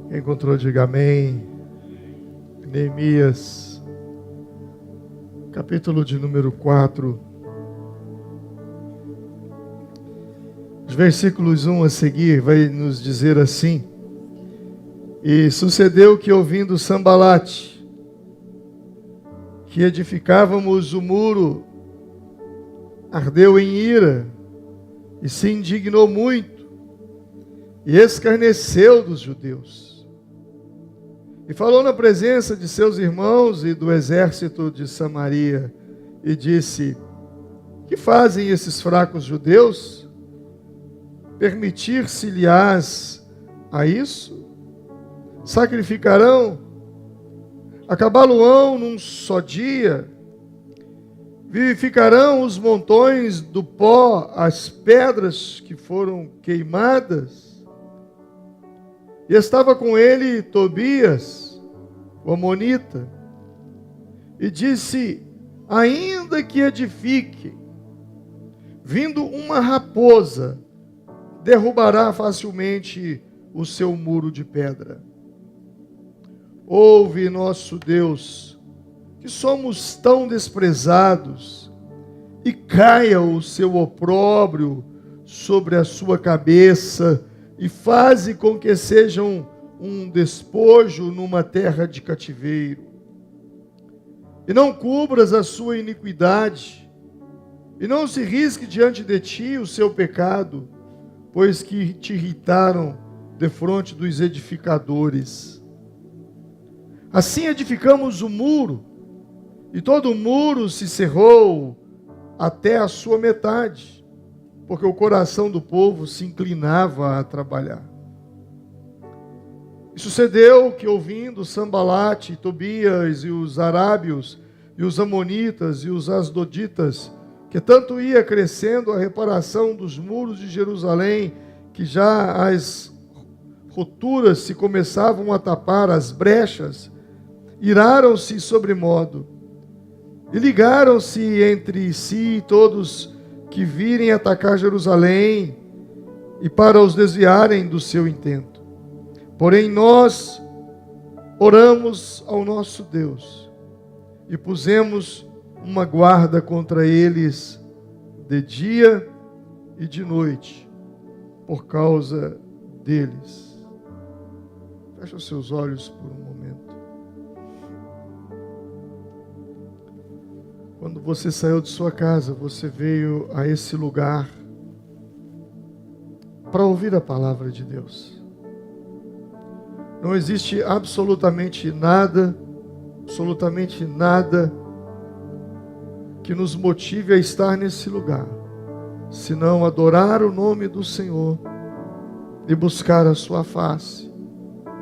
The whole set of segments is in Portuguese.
Quem encontrou, diga amém. Neemias, capítulo de número 4. Os versículos 1 a seguir vai nos dizer assim: E sucedeu que, ouvindo Sambalate, que edificávamos o muro, ardeu em ira e se indignou muito e escarneceu dos judeus. E falou na presença de seus irmãos e do exército de Samaria e disse: Que fazem esses fracos judeus? Permitir-se-lhes a isso? Sacrificarão? Acabá-lo-ão num só dia? Vivificarão os montões do pó, as pedras que foram queimadas? E estava com ele Tobias, o amonita, e disse: Ainda que edifique, vindo uma raposa, derrubará facilmente o seu muro de pedra. Ouve, nosso Deus, que somos tão desprezados, e caia o seu opróbrio sobre a sua cabeça, e faze com que sejam um despojo numa terra de cativeiro. E não cubras a sua iniquidade, e não se risque diante de ti o seu pecado, pois que te irritaram defronte dos edificadores. Assim edificamos o muro, e todo o muro se cerrou até a sua metade, porque o coração do povo se inclinava a trabalhar. E sucedeu que, ouvindo Sambalate, Tobias e os arábios, e os amonitas e os asdoditas, que tanto ia crescendo a reparação dos muros de Jerusalém, que já as roturas se começavam a tapar as brechas, iraram-se sobremodo, e ligaram-se entre si todos que virem atacar Jerusalém, e para os desviarem do seu intento. Porém nós oramos ao nosso Deus, e pusemos uma guarda contra eles de dia e de noite, por causa deles. Feche os seus olhos por um momento. Quando você saiu de sua casa, você veio a esse lugar para ouvir a palavra de Deus. Não existe absolutamente nada que nos motive a estar nesse lugar, senão adorar o nome do Senhor e buscar a sua face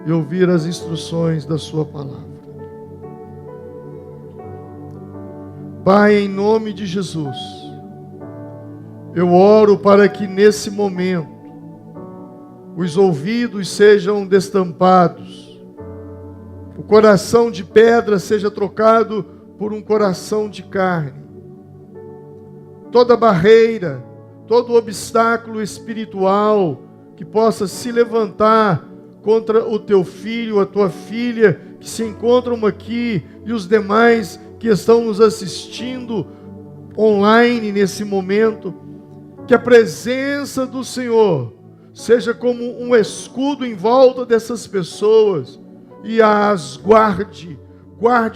e ouvir as instruções da sua palavra. Pai, em nome de Jesus, eu oro para que nesse momento os ouvidos sejam destampados, o coração de pedra seja trocado por um coração de carne. Toda barreira, todo obstáculo espiritual que possa se levantar contra o teu filho, a tua filha, que se encontram aqui, e os demais que estão nos assistindo online nesse momento, que a presença do Senhor seja como um escudo em volta dessas pessoas e as guarde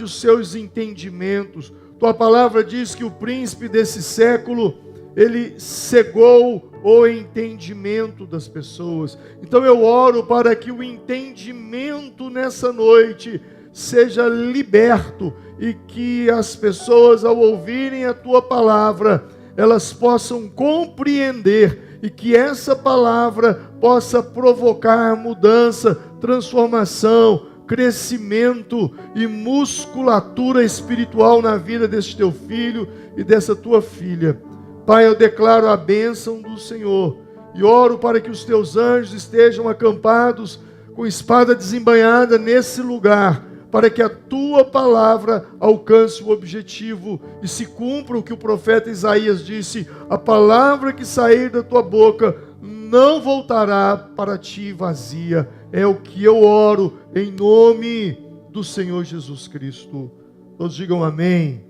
os seus entendimentos. Tua palavra diz que o príncipe desse século, ele cegou o entendimento das pessoas. Então eu oro para que o entendimento nessa noite seja liberto e que as pessoas, ao ouvirem a tua palavra, elas possam compreender e que essa palavra possa provocar mudança, transformação, crescimento e musculatura espiritual na vida deste teu filho e dessa tua filha. Pai, eu declaro a bênção do Senhor e oro para que os teus anjos estejam acampados com espada desembainhada nesse lugar, para que a tua palavra alcance o objetivo e se cumpra o que o profeta Isaías disse: a palavra que sair da tua boca não voltará para ti vazia. É o que eu oro em nome do Senhor Jesus Cristo. Todos digam amém.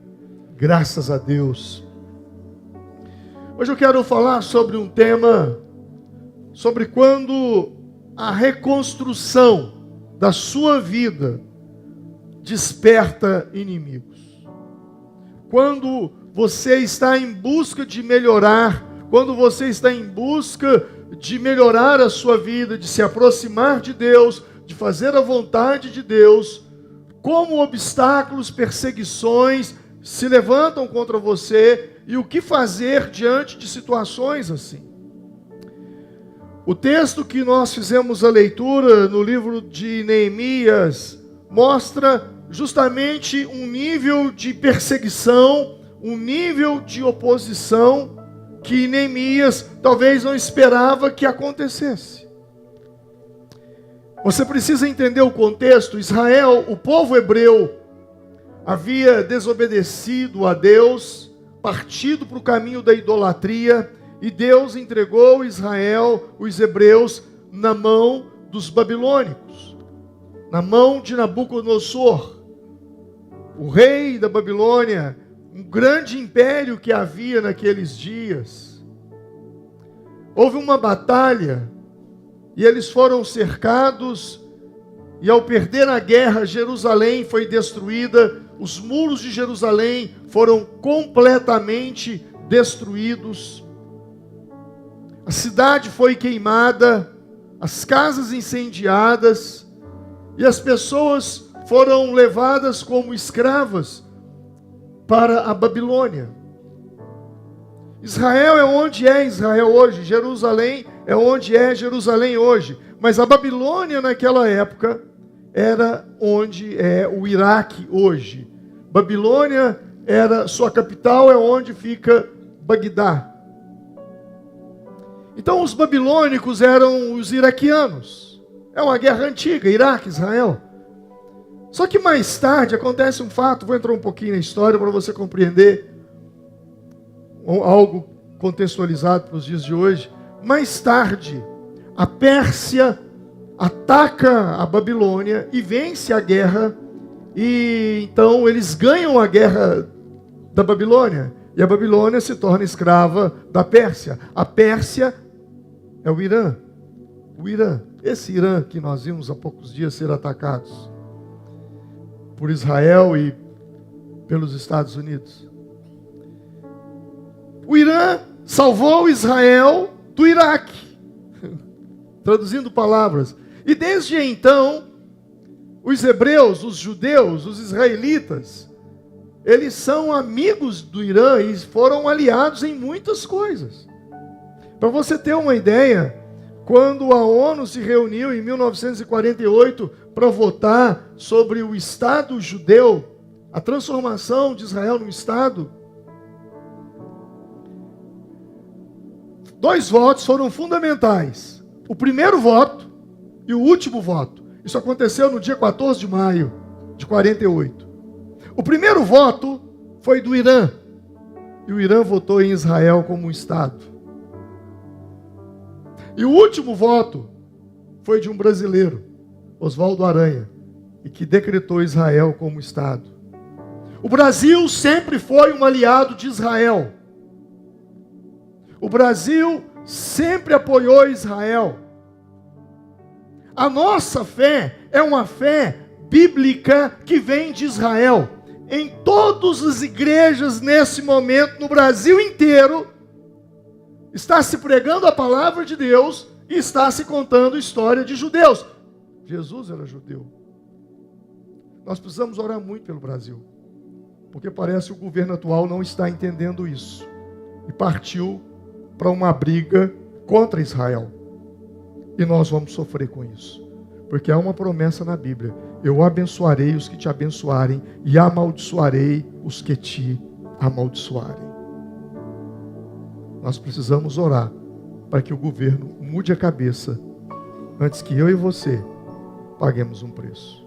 Graças a Deus. Hoje eu quero falar sobre um tema, sobre quando a reconstrução da sua vida desperta inimigos. Quando você está em busca de melhorar, quando você está em busca de melhorar a sua vida, de se aproximar de Deus, de fazer a vontade de Deus, como obstáculos, perseguições se levantam contra você e o que fazer diante de situações assim. O texto que nós fizemos a leitura no livro de Neemias mostra justamente um nível de perseguição, um nível de oposição que Neemias talvez não esperava que acontecesse. Você precisa entender o contexto. Israel, o povo hebreu, havia desobedecido a Deus, partido para o caminho da idolatria, e Deus entregou Israel, os hebreus, na mão dos babilônicos, na mão de Nabucodonosor, o rei da Babilônia, um grande império que havia naqueles dias. Houve uma batalha, e eles foram cercados, e ao perder a guerra, Jerusalém foi destruída, os muros de Jerusalém foram completamente destruídos, a cidade foi queimada, as casas incendiadas, e as pessoas foram levadas como escravas para a Babilônia. Israel é onde é Israel hoje, Jerusalém é onde é Jerusalém hoje, mas a Babilônia naquela época era onde é o Iraque hoje. Babilônia era sua capital, é onde fica Bagdá. Então os babilônicos eram os iraquianos. É uma guerra antiga, Iraque, Israel. Só que mais tarde acontece um fato, vou entrar um pouquinho na história para você compreender algo contextualizado para os dias de hoje. Mais tarde, a Pérsia ataca a Babilônia e vence a guerra, e então eles ganham a guerra da Babilônia, e a Babilônia se torna escrava da Pérsia. A Pérsia é o Irã. O Irã, esse Irã que nós vimos há poucos dias ser atacados por Israel e pelos Estados Unidos. O Irã salvou Israel do Iraque, traduzindo palavras. E desde então, os hebreus, os judeus, os israelitas, eles são amigos do Irã e foram aliados em muitas coisas. Para você ter uma ideia, quando a ONU se reuniu em 1948 para votar sobre o Estado judeu, a transformação de Israel num Estado, 2 votos foram fundamentais. O primeiro voto e o último voto. Isso aconteceu no dia 14 de maio de 48. O primeiro voto foi do Irã. E o Irã votou em Israel como um Estado. E o último voto foi de um brasileiro, Oswaldo Aranha, e que decretou Israel como Estado. O Brasil sempre foi um aliado de Israel. O Brasil sempre apoiou Israel. A nossa fé é uma fé bíblica que vem de Israel. Em todas as igrejas nesse momento, no Brasil inteiro, está se pregando a palavra de Deus e está se contando história de judeus. Jesus era judeu. Nós precisamos orar muito pelo Brasil, porque parece que o governo atual não está entendendo isso e partiu para uma briga contra Israel. E nós vamos sofrer com isso, porque há uma promessa na Bíblia: eu abençoarei os que te abençoarem e amaldiçoarei os que te amaldiçoarem. Nós precisamos orar para que o governo mude a cabeça antes que eu e você paguemos um preço.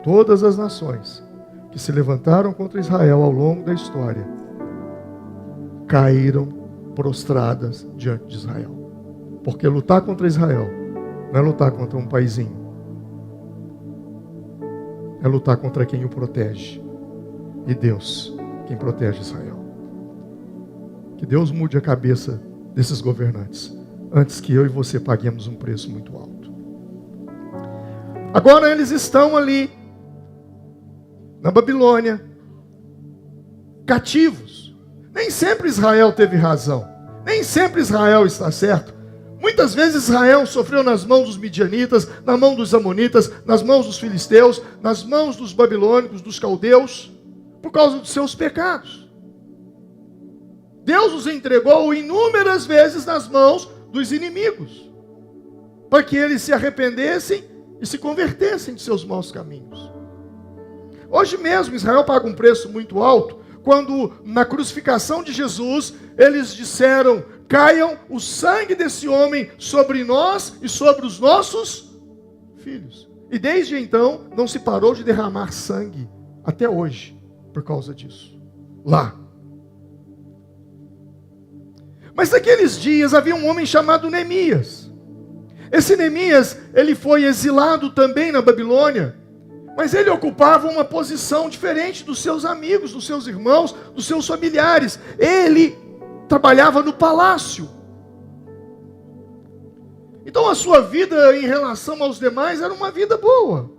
todas as nações que se levantaram contra Israel ao longo da história caíram prostradas diante de Israel. Porque lutar contra Israel não é lutar contra um paizinho, é lutar contra quem o protege. E Deus, quem protege Israel. Que Deus mude a cabeça desses governantes, antes que eu e você paguemos um preço muito alto. Agora eles estão ali, na Babilônia, cativos. Nem sempre Israel teve razão. Nem sempre Israel está certo. Muitas vezes Israel sofreu nas mãos dos midianitas, na mão dos amonitas, nas mãos dos filisteus, nas mãos dos babilônicos, dos caldeus, por causa dos seus pecados. Deus os entregou inúmeras vezes nas mãos dos inimigos, para que eles se arrependessem e se convertessem de seus maus caminhos. Hoje mesmo Israel paga um preço muito alto, quando na crucificação de Jesus, eles disseram: caiam o sangue desse homem sobre nós e sobre os nossos filhos. E desde então, não se parou de derramar sangue, até hoje, por causa disso. Lá. Mas naqueles dias havia um homem chamado Neemias. Esse Neemias, ele foi exilado também na Babilônia, mas ele ocupava uma posição diferente dos seus amigos, dos seus irmãos, dos seus familiares. Ele trabalhava no palácio. Então a sua vida em relação aos demais era uma vida boa.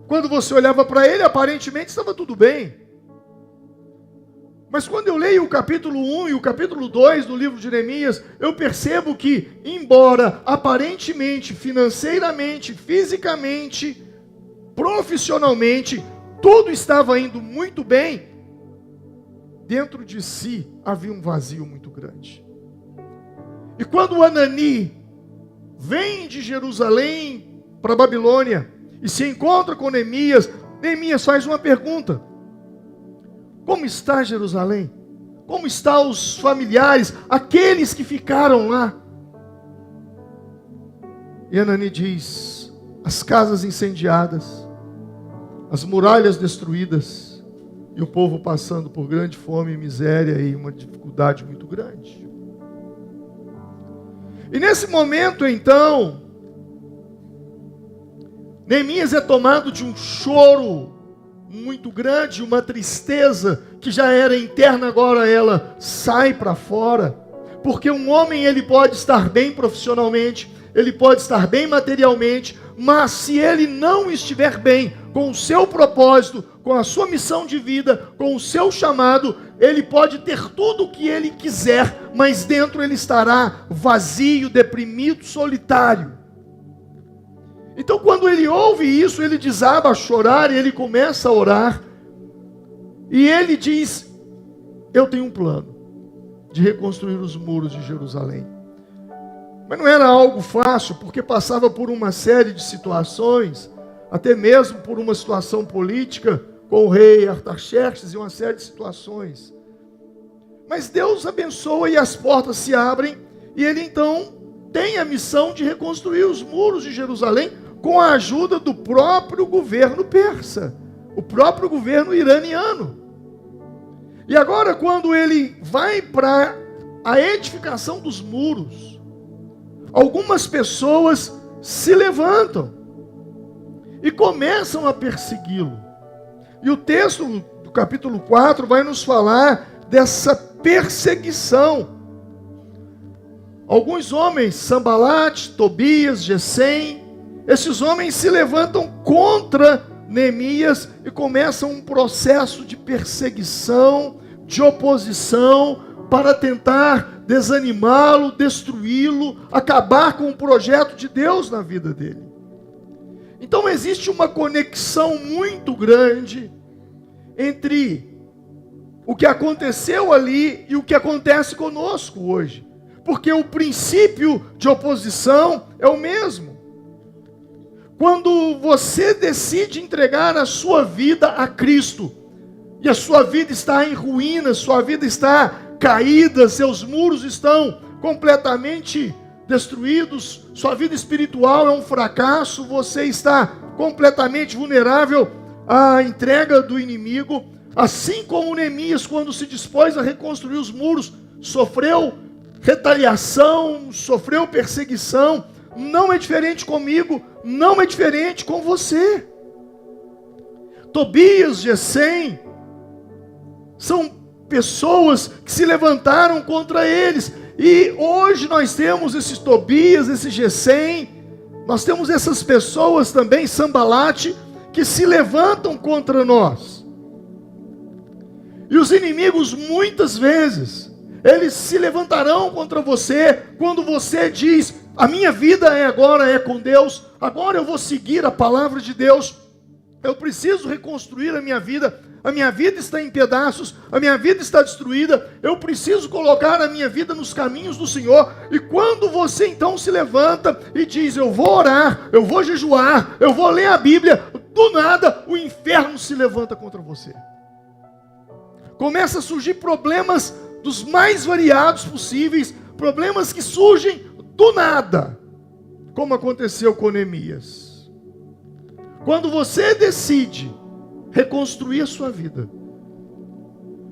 Quando você olhava para ele, aparentemente estava tudo bem. Mas quando eu leio o capítulo 1 e o capítulo 2 do livro de Neemias, eu percebo que, embora aparentemente, financeiramente, fisicamente, profissionalmente, tudo estava indo muito bem, dentro de si havia um vazio muito grande. E quando Hanani vem de Jerusalém para a Babilônia e se encontra com Neemias, Neemias faz uma pergunta: como está Jerusalém? Como estão os familiares, aqueles que ficaram lá? E Hanani diz: as casas incendiadas, as muralhas destruídas, e o povo passando por grande fome e miséria e uma dificuldade muito grande. E nesse momento, então, Neemias é tomado de um choro muito grande, uma tristeza que já era interna, agora ela sai para fora. Porque um homem, ele pode estar bem profissionalmente, ele pode estar bem materialmente, mas se ele não estiver bem com o seu propósito, com a sua missão de vida, com o seu chamado, ele pode ter tudo o que ele quiser, mas dentro ele estará vazio, deprimido, solitário. Então quando ele ouve isso, ele desaba a chorar e ele começa a orar. E ele diz: eu tenho um plano de reconstruir os muros de Jerusalém. Mas não era algo fácil, porque passava por uma série de situações, até mesmo por uma situação política com o rei Artaxerxes e uma série de situações. Mas Deus abençoa e as portas se abrem, e ele então tem a missão de reconstruir os muros de Jerusalém com a ajuda do próprio governo persa, o próprio governo iraniano. E agora, quando ele vai para a edificação dos muros, algumas pessoas se levantam e começam a persegui-lo. E o texto do capítulo 4 vai nos falar dessa perseguição. Alguns homens, Sambalate, Tobias, Gesem, esses homens se levantam contra Neemias e começam um processo de perseguição, de oposição, para tentar desanimá-lo, destruí-lo, acabar com o projeto de Deus na vida dele. Então existe uma conexão muito grande entre o que aconteceu ali e o que acontece conosco hoje. Porque o princípio de oposição é o mesmo. Quando você decide entregar a sua vida a Cristo, e a sua vida está em ruínas, sua vida está caída, seus muros estão completamente destruídos, sua vida espiritual é um fracasso, você está completamente vulnerável à entrega do inimigo, assim como Neemias, quando se dispôs a reconstruir os muros, sofreu retaliação, sofreu perseguição. Não é diferente comigo, não é diferente com você. Tobias, Gesem, são pessoas que se levantaram contra eles. E hoje nós temos esses Tobias, esse Gesem, nós temos essas pessoas também, Sambalate, que se levantam contra nós. E os inimigos muitas vezes, eles se levantarão contra você quando você diz: a minha vida agora é com Deus, agora eu vou seguir a palavra de Deus, eu preciso reconstruir a minha vida está em pedaços, a minha vida está destruída, eu preciso colocar a minha vida nos caminhos do Senhor. E quando você então se levanta e diz: eu vou orar, eu vou jejuar, eu vou ler a Bíblia, do nada o inferno se levanta contra você. Começa a surgir problemas dos mais variados possíveis, problemas que surgem do nada, como aconteceu com Neemias. Quando você decide reconstruir a sua vida,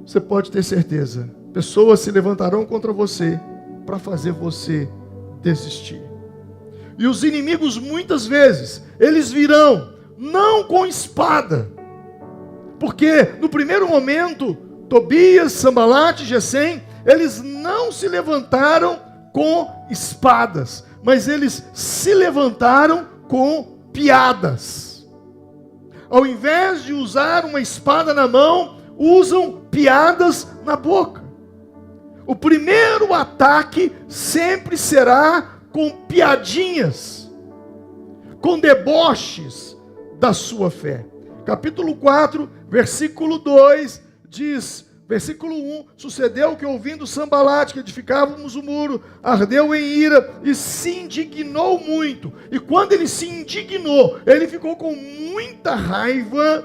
você pode ter certeza, pessoas se levantarão contra você para fazer você desistir. E os inimigos muitas vezes, eles virão não com espada, porque no primeiro momento Tobias, Sambalate, Gesem, eles não se levantaram com espadas, mas eles se levantaram com piadas. Ao invés de usar uma espada na mão, usam piadas na boca. O primeiro ataque sempre será com piadinhas, com deboches da sua fé. Capítulo 4, versículo 2, diz, versículo 1, sucedeu que ouvindo Sambalate, que edificávamos o muro, ardeu em ira e se indignou muito. E quando ele se indignou, ele ficou com muita raiva.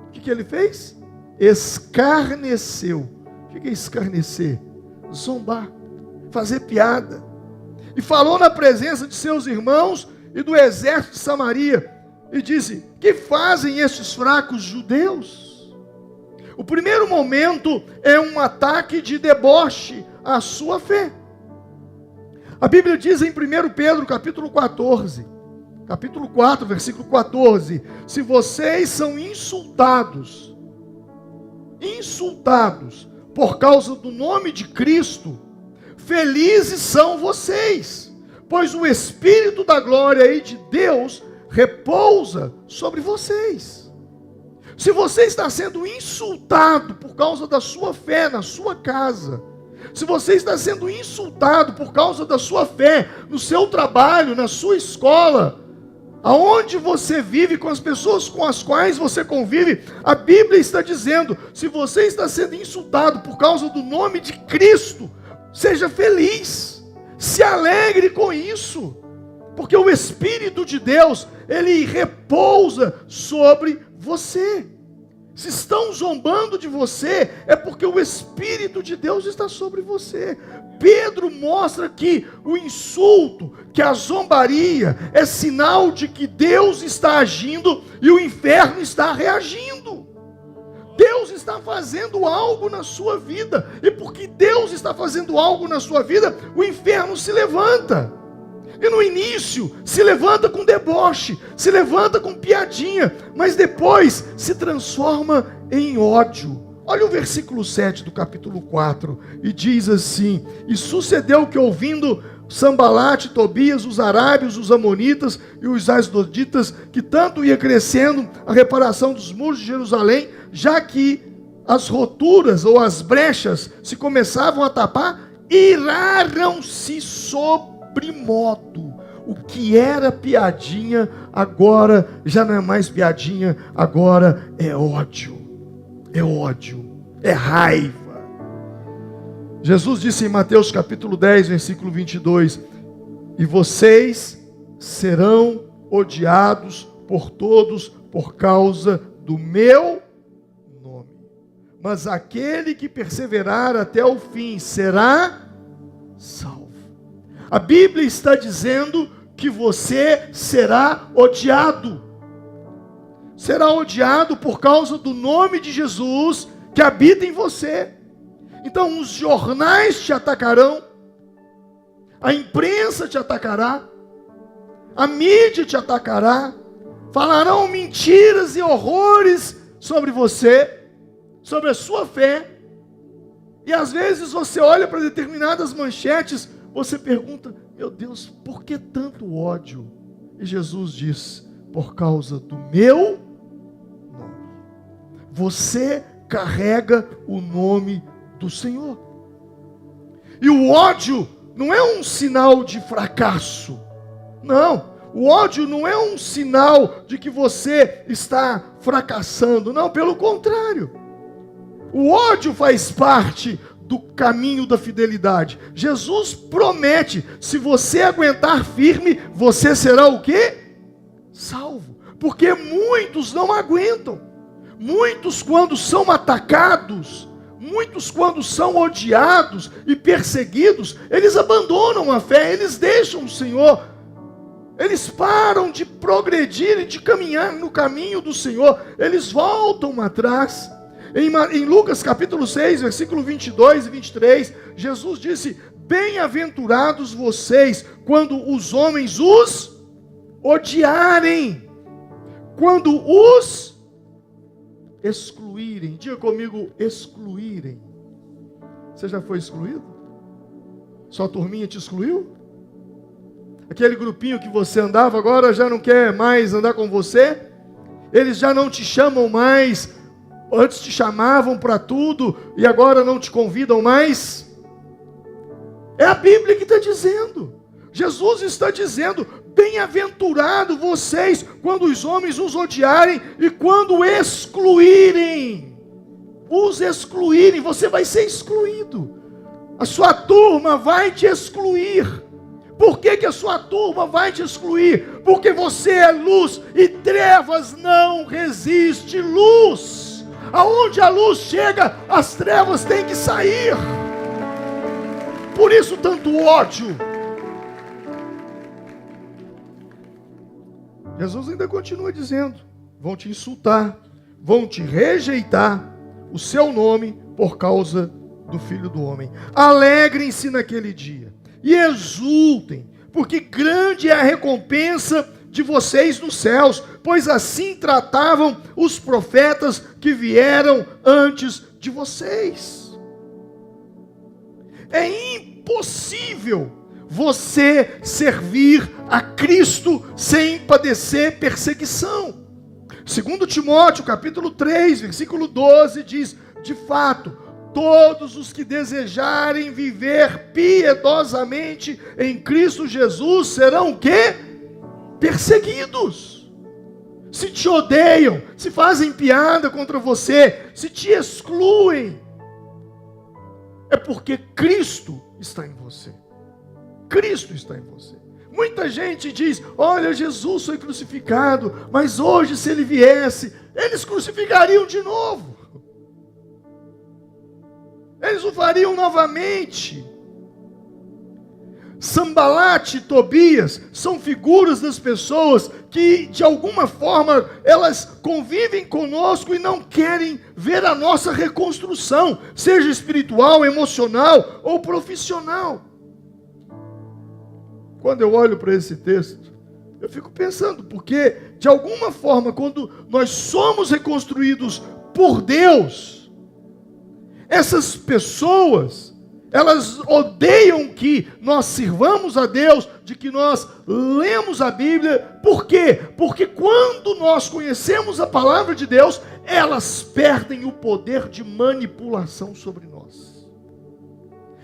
O que ele fez? Escarneceu. O que é escarnecer? Zombar, fazer piada. E falou na presença de seus irmãos e do exército de Samaria, e disse: que fazem estes fracos judeus? O primeiro momento é um ataque de deboche à sua fé. A Bíblia diz em 1 Pedro, capítulo 14, capítulo 4, versículo 14, se vocês são insultados por causa do nome de Cristo, felizes são vocês, pois o Espírito da glória e de Deus repousa sobre vocês. Se você está sendo insultado por causa da sua fé na sua casa, se você está sendo insultado por causa da sua fé no seu trabalho, na sua escola, aonde você vive, com as pessoas com as quais você convive, a Bíblia está dizendo: se você está sendo insultado por causa do nome de Cristo, seja feliz, se alegre com isso, porque o Espírito de Deus, ele repousa sobre você. Se estão zombando de você, é porque o Espírito de Deus está sobre você. Pedro mostra que o insulto, que a zombaria, é sinal de que Deus está agindo e o inferno está reagindo. Deus está fazendo algo na sua vida, e porque Deus está fazendo algo na sua vida, o inferno se levanta. E no início se levanta com deboche, se levanta com piadinha, mas depois se transforma em ódio. Olha o versículo 7 do capítulo 4, e diz assim: e sucedeu que ouvindo Sambalate, Tobias, os arábios, os amonitas e os asdoditas, que tanto ia crescendo a reparação dos muros de Jerusalém, já que as roturas ou as brechas se começavam a tapar, iraram-se sobremodo. O que era piadinha, agora já não é mais piadinha, agora é ódio. É ódio, é raiva. Jesus disse em Mateus capítulo 10, versículo 22, e vocês serão odiados por todos por causa do meu nome. Mas aquele que perseverar até o fim será salvo. A Bíblia está dizendo que você será odiado. Será odiado por causa do nome de Jesus que habita em você. Então os jornais te atacarão, a imprensa te atacará, a mídia te atacará, falarão mentiras e horrores sobre você, sobre a sua fé. E às vezes você olha para determinadas manchetes, você pergunta: meu Deus, por que tanto ódio? E Jesus diz: por causa do meu nome. Você carrega o nome do Senhor. E o ódio não é um sinal de fracasso. Não. O ódio não é um sinal de que você está fracassando. Não, pelo contrário. O ódio faz parte do caminho da fidelidade. Jesus promete: se você aguentar firme, você será o quê? Salvo. Porque muitos não aguentam. Muitos, quando são atacados, muitos, quando são odiados e perseguidos, eles abandonam a fé, eles deixam o Senhor, eles param de progredir e de caminhar no caminho do Senhor, eles voltam atrás. Em Lucas capítulo 6, versículo 22 e 23, Jesus disse: bem-aventurados vocês quando os homens os odiarem, quando os excluírem. Diga comigo: excluírem. Você já foi excluído? Sua turminha te excluiu? Aquele grupinho que você andava agora já não quer mais andar com você? Eles já não te chamam mais. Antes te chamavam para tudo e agora não te convidam mais? É a Bíblia que está dizendo. Jesus está dizendo: bem-aventurado vocês quando os homens os odiarem e quando excluírem. Os excluírem, você vai ser excluído. A sua turma vai te excluir. Por que a sua turma vai te excluir? Porque você é luz e trevas não resiste luz. Aonde a luz chega, as trevas têm que sair. Por isso tanto ódio. Jesus ainda continua dizendo: vão te insultar, vão te rejeitar o seu nome por causa do Filho do Homem. Alegrem-se naquele dia e exultem, porque grande é a recompensa de vocês nos céus, pois assim tratavam os profetas que vieram antes de vocês. É impossível você servir a Cristo sem padecer perseguição. 2 Timóteo capítulo 3, versículo 12 diz: de fato, todos os que desejarem viver piedosamente em Cristo Jesus serão o quê? Perseguidos. Se te odeiam, se fazem piada contra você, se te excluem, é porque Cristo está em você. Cristo está em você. Muita gente diz: olha, Jesus foi crucificado, mas hoje se ele viesse, eles crucificariam de novo. Eles o fariam novamente. Sambalate e Tobias são figuras das pessoas que, de alguma forma, elas convivem conosco e não querem ver a nossa reconstrução, seja espiritual, emocional ou profissional. Quando eu olho para esse texto, eu fico pensando, porque, de alguma forma, quando nós somos reconstruídos por Deus, essas pessoas, elas odeiam que nós sirvamos a Deus, de que nós lemos a Bíblia. Por quê? Porque quando nós conhecemos a palavra de Deus, elas perdem o poder de manipulação sobre nós.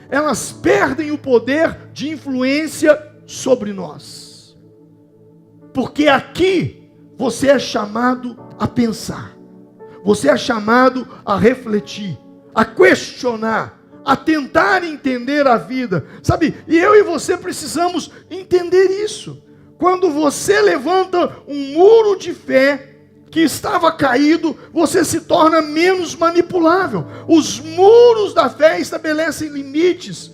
Elas perdem o poder de influência sobre nós. Porque aqui você é chamado a pensar. Você é chamado a refletir, a questionar, a tentar entender a vida, sabe? E eu e você precisamos entender isso. Quando você levanta um muro de fé que estava caído, você se torna menos manipulável. Os muros da fé estabelecem limites.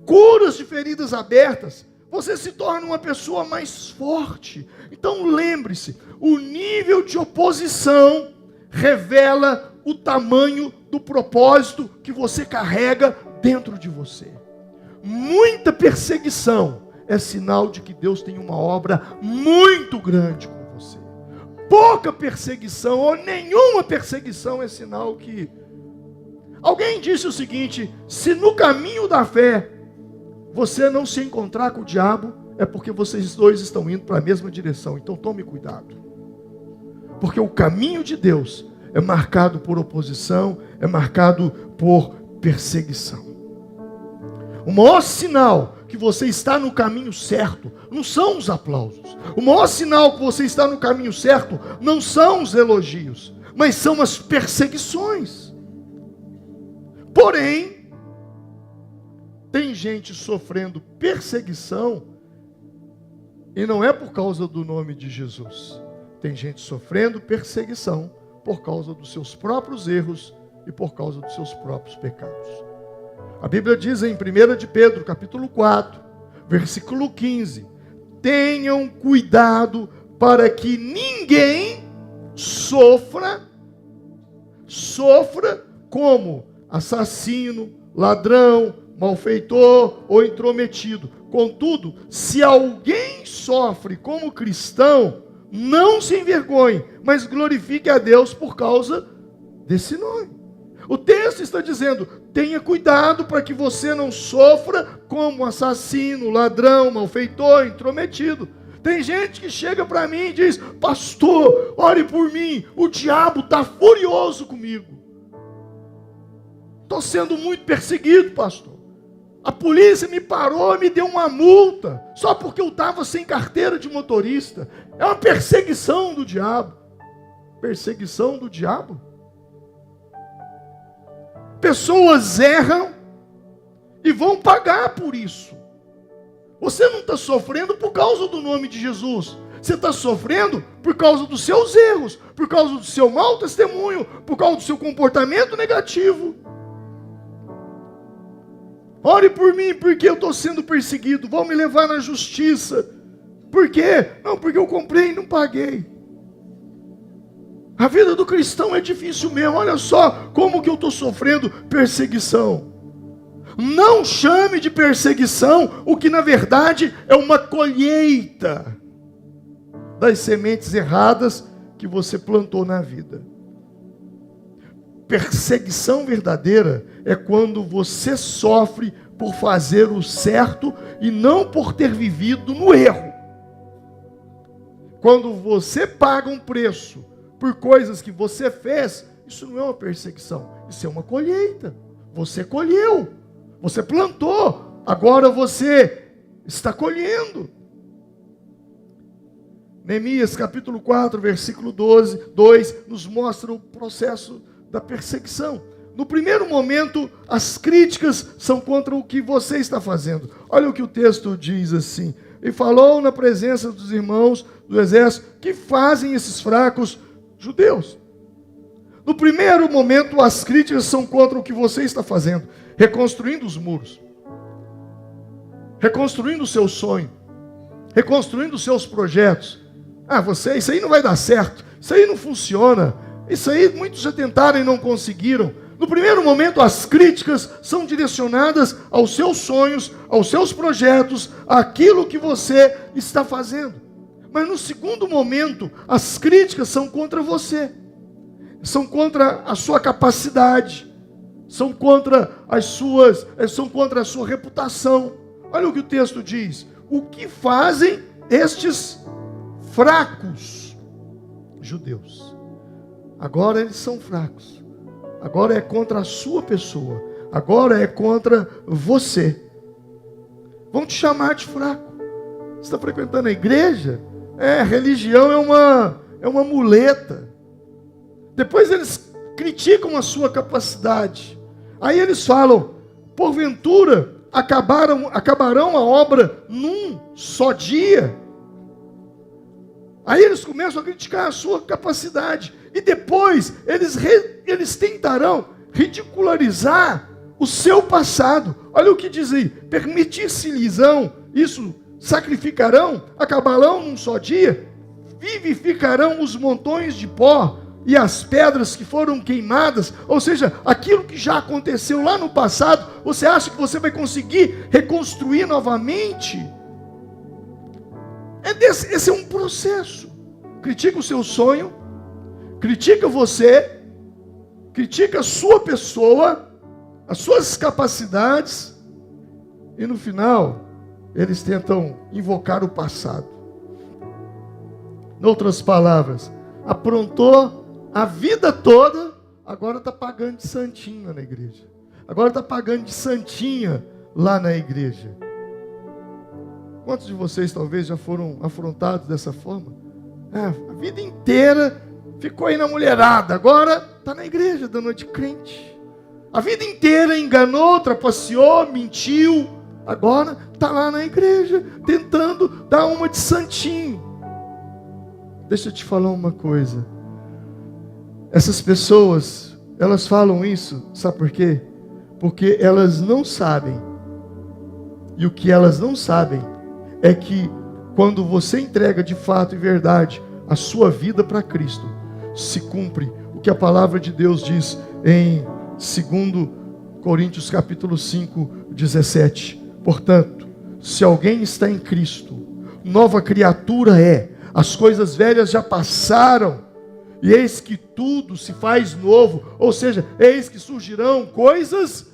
curas de feridas abertas, você se torna uma pessoa mais forte. Então lembre-se, o nível de oposição revela o tamanho do propósito que você carrega dentro de você. Muita perseguição é sinal de que Deus tem uma obra muito grande com você. Pouca perseguição ou nenhuma perseguição é sinal que... Alguém disse o seguinte: se no caminho da fé você não se encontrar com o diabo, é porque vocês dois estão indo para a mesma direção. Então tome cuidado, porque o caminho de Deus é marcado por oposição, é marcado por perseguição. O maior sinal que você está no caminho certo não são os aplausos. O maior sinal que você está no caminho certo não são os elogios, mas são as perseguições. Porém, tem gente sofrendo perseguição e não é por causa do nome de Jesus. Tem gente sofrendo perseguição por causa dos seus próprios erros e por causa dos seus próprios pecados. A Bíblia diz em 1 de Pedro, capítulo 4, versículo 15: tenham cuidado para que ninguém sofra como assassino, ladrão, malfeitor ou intrometido. Contudo, se alguém sofre como cristão, não se envergonhe, mas glorifique a Deus por causa desse nome. O texto está dizendo: tenha cuidado para que você não sofra como assassino, ladrão, malfeitor, intrometido. Tem gente que chega para mim e diz: pastor, ore por mim, o diabo está furioso comigo. Estou sendo muito perseguido, pastor. A polícia me parou e me deu uma multa, só porque eu estava sem carteira de motorista. É uma perseguição do diabo. Perseguição do diabo? Pessoas erram e vão pagar por isso. Você não está sofrendo por causa do nome de Jesus. Você está sofrendo por causa dos seus erros, por causa do seu mau testemunho, por causa do seu comportamento negativo. Ore por mim, porque eu estou sendo perseguido. Vão me levar na justiça. Por quê? Não, porque eu comprei e não paguei. A vida do cristão é difícil mesmo. Olha só como que eu estou sofrendo perseguição. Não chame de perseguição o que na verdade é uma colheita das sementes erradas que você plantou na vida. Perseguição verdadeira é quando você sofre por fazer o certo e não por ter vivido no erro. Quando você paga um preço por coisas que você fez, isso não é uma perseguição, isso é uma colheita. Você colheu, você plantou, agora você está colhendo. Neemias capítulo 4, versículo 2 nos mostra o processo da perseguição. No primeiro momento, as críticas são contra o que você está fazendo. Olha o que o texto diz assim: e falou na presença dos irmãos do exército, que fazem esses fracos judeus. No primeiro momento, as críticas são contra o que você está fazendo, reconstruindo os muros, reconstruindo o seu sonho, reconstruindo os seus projetos. Isso aí não vai dar certo, isso aí não funciona, isso aí muitos já tentaram e não conseguiram. No primeiro momento, as críticas são direcionadas aos seus sonhos, aos seus projetos, àquilo que você está fazendo. Mas no segundo momento, as críticas são contra você, são contra a sua capacidade, são contra a sua reputação. Olha o que o texto diz: o que fazem estes fracos judeus? Agora eles são fracos. Agora é contra a sua pessoa. Agora é contra você. Vão te chamar de fraco. Você está frequentando a igreja? Religião é uma muleta. Depois eles criticam a sua capacidade. Aí eles falam: porventura acabarão a obra num só dia. Aí eles começam a criticar a sua capacidade. E depois eles tentarão ridicularizar o seu passado. Olha o que diz aí: permitir-se-lhes-ão, isso, sacrificarão, acabarão num só dia, vivificarão os montões de pó e as pedras que foram queimadas. Ou seja, aquilo que já aconteceu lá no passado, você acha que você vai conseguir reconstruir novamente? Esse é um processo. Critica o seu sonho, critica você, critica a sua pessoa, as suas capacidades, e no final eles tentam invocar o passado. Em outras palavras, aprontou a vida toda, agora está pagando de santinha na igreja. Agora está pagando de santinha lá na igreja. Quantos de vocês talvez já foram afrontados dessa forma? A vida inteira ficou aí na mulherada, agora está na igreja dando de crente. A vida inteira enganou, trapaceou, mentiu, agora está lá na igreja tentando dar uma de santinho. Deixa eu te falar uma coisa. Essas pessoas, elas falam isso, sabe por quê? Porque elas não sabem. E o que elas não sabem é que quando você entrega de fato e verdade a sua vida para Cristo, se cumpre o que a palavra de Deus diz em 2 Coríntios capítulo 5, 17. Portanto, se alguém está em Cristo, nova criatura é. As coisas velhas já passaram, e eis que tudo se faz novo. Ou seja, eis que surgirão coisas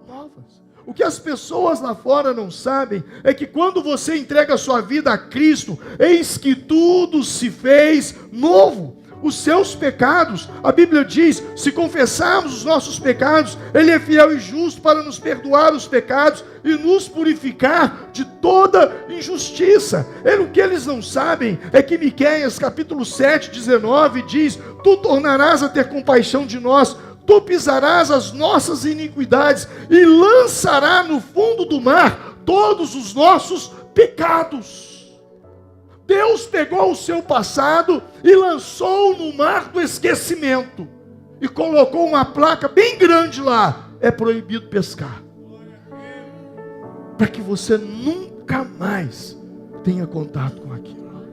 novas. O que as pessoas lá fora não sabem é que quando você entrega a sua vida a Cristo, eis que tudo se fez novo. Os seus pecados, a Bíblia diz, se confessarmos os nossos pecados, Ele é fiel e justo para nos perdoar os pecados e nos purificar de toda injustiça. O que eles não sabem é que Miqueias capítulo 7, 19 diz: tu tornarás a ter compaixão de nós, tu pisarás as nossas iniquidades e lançará no fundo do mar todos os nossos pecados. Deus pegou o seu passado e lançou no mar do esquecimento. E colocou uma placa bem grande lá: é proibido pescar. Para que você nunca mais tenha contato com aquilo.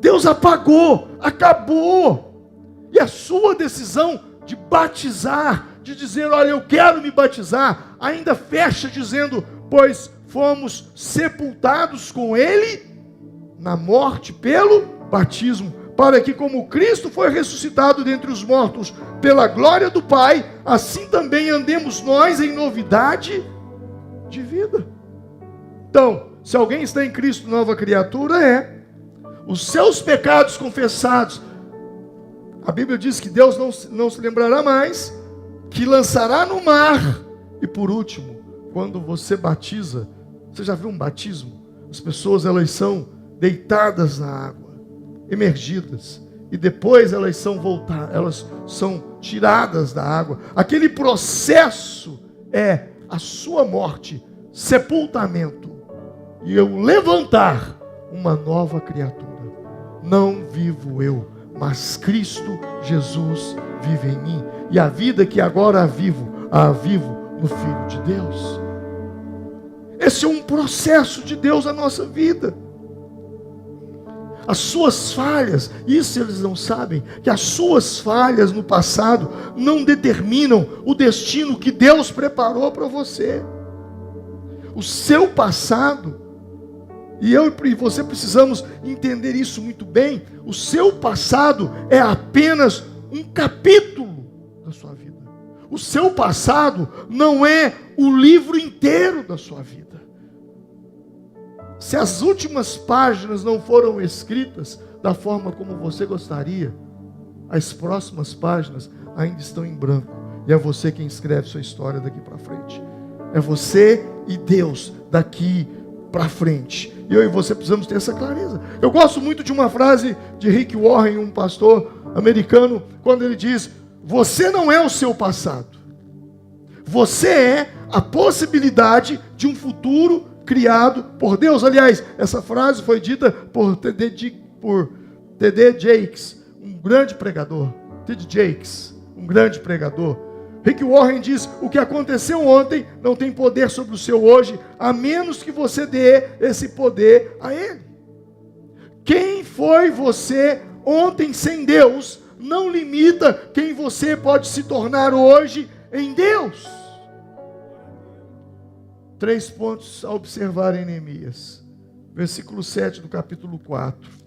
Deus apagou, acabou. E a sua decisão de batizar, de dizer: olha, eu quero me batizar, ainda fecha dizendo: pois fomos sepultados com Ele na morte pelo batismo, para que como Cristo foi ressuscitado dentre os mortos pela glória do Pai, assim também andemos nós em novidade de vida. Então, se alguém está em Cristo, nova criatura é. Os seus pecados confessados, a Bíblia diz que Deus não se lembrará mais, que lançará no mar. E por último, quando você batiza, você já viu um batismo? As pessoas, elas são deitadas na água, emergidas, e depois elas são tiradas da água. Aquele processo é a sua morte, sepultamento, e eu levantar uma nova criatura. Não vivo eu, mas Cristo Jesus vive em mim, e a vida que agora a vivo no Filho de Deus. Esse é um processo de Deus na nossa vida. As suas falhas, isso eles não sabem, que as suas falhas no passado não determinam o destino que Deus preparou para você. O seu passado, e eu e você precisamos entender isso muito bem, o seu passado é apenas um capítulo da sua vida. O seu passado não é o livro inteiro da sua vida. Se as últimas páginas não foram escritas da forma como você gostaria, as próximas páginas ainda estão em branco. E é você quem escreve sua história daqui para frente. É você e Deus daqui para frente. E eu e você precisamos ter essa clareza. Eu gosto muito de uma frase de Rick Warren, um pastor americano, quando ele diz: você não é o seu passado. Você é a possibilidade de um futuro criado por Deus. Aliás, essa frase foi dita por T.D. Jakes, um grande pregador. T.D. Jakes, um grande pregador. Rick Warren diz: o que aconteceu ontem não tem poder sobre o seu hoje, a menos que você dê esse poder a ele. Quem foi você ontem sem Deus não limita quem você pode se tornar hoje em Deus. 3 pontos a observar em Neemias. Versículo 7 do capítulo 4.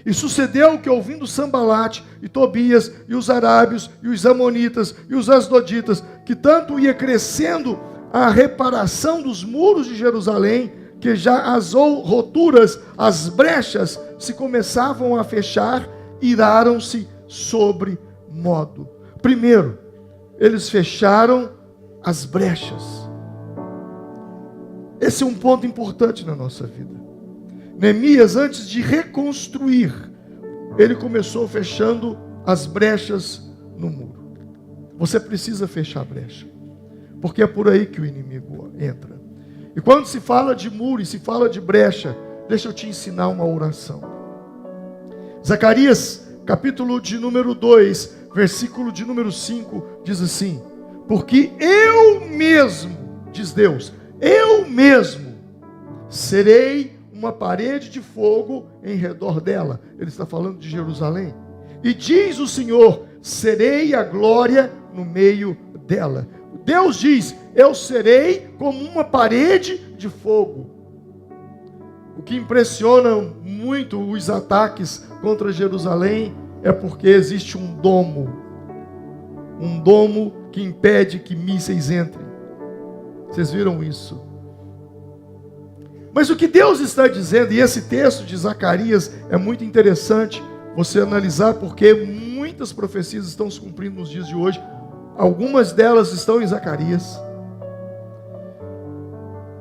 E sucedeu que, ouvindo Sambalate e Tobias e os arábios e os amonitas e os asdoditas, que tanto ia crescendo a reparação dos muros de Jerusalém, que já as roturas, as brechas, se começavam a fechar, iraram-se sobre modo. Primeiro, eles fecharam as brechas. Esse é um ponto importante na nossa vida. Neemias, antes de reconstruir, ele começou fechando as brechas no muro. Você precisa fechar a brecha, porque é por aí que o inimigo entra. E quando se fala de muro e se fala de brecha, deixa eu te ensinar uma oração. Zacarias, capítulo de número 2, versículo de número 5, diz assim: porque eu mesmo, diz Deus, eu mesmo serei uma parede de fogo em redor dela. Ele está falando de Jerusalém. E diz o Senhor: serei a glória no meio dela. Deus diz: eu serei como uma parede de fogo. O que impressiona muito os ataques contra Jerusalém é porque existe um domo que impede que mísseis entrem. Vocês viram isso? Mas o que Deus está dizendo, e esse texto de Zacarias é muito interessante você analisar, porque muitas profecias estão se cumprindo nos dias de hoje. Algumas delas estão em Zacarias.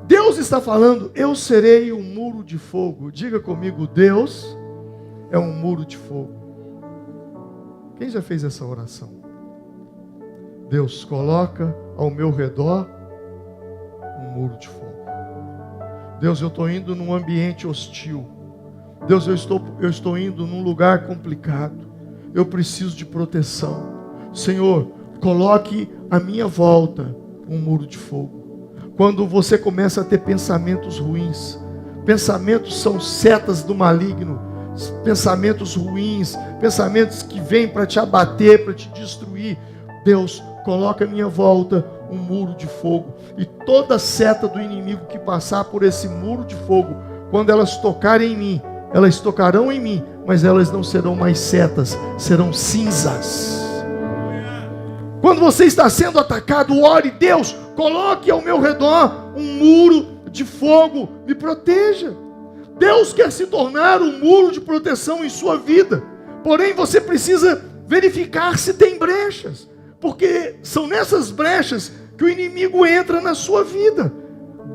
Deus está falando: eu serei um muro de fogo. Diga comigo: Deus é um muro de fogo. Quem já fez essa oração? Deus, coloca ao meu redor um muro de fogo. Deus, eu estou indo num ambiente hostil. Deus, eu estou indo num lugar complicado. Eu preciso de proteção. Senhor, coloque à minha volta um muro de fogo. Quando você começa a ter pensamentos ruins, pensamentos são setas do maligno, pensamentos ruins, pensamentos que vêm para te abater, para te destruir. Deus, coloca à minha volta um muro de fogo, e toda seta do inimigo que passar por esse muro de fogo, quando elas tocarem em mim, elas tocarão em mim, mas elas não serão mais setas, serão cinzas. Quando você está sendo atacado, ore: Deus, coloque ao meu redor um muro de fogo, me proteja. Deus quer se tornar um muro de proteção em sua vida, porém você precisa verificar se tem brechas, porque são nessas brechas que o inimigo entra na sua vida.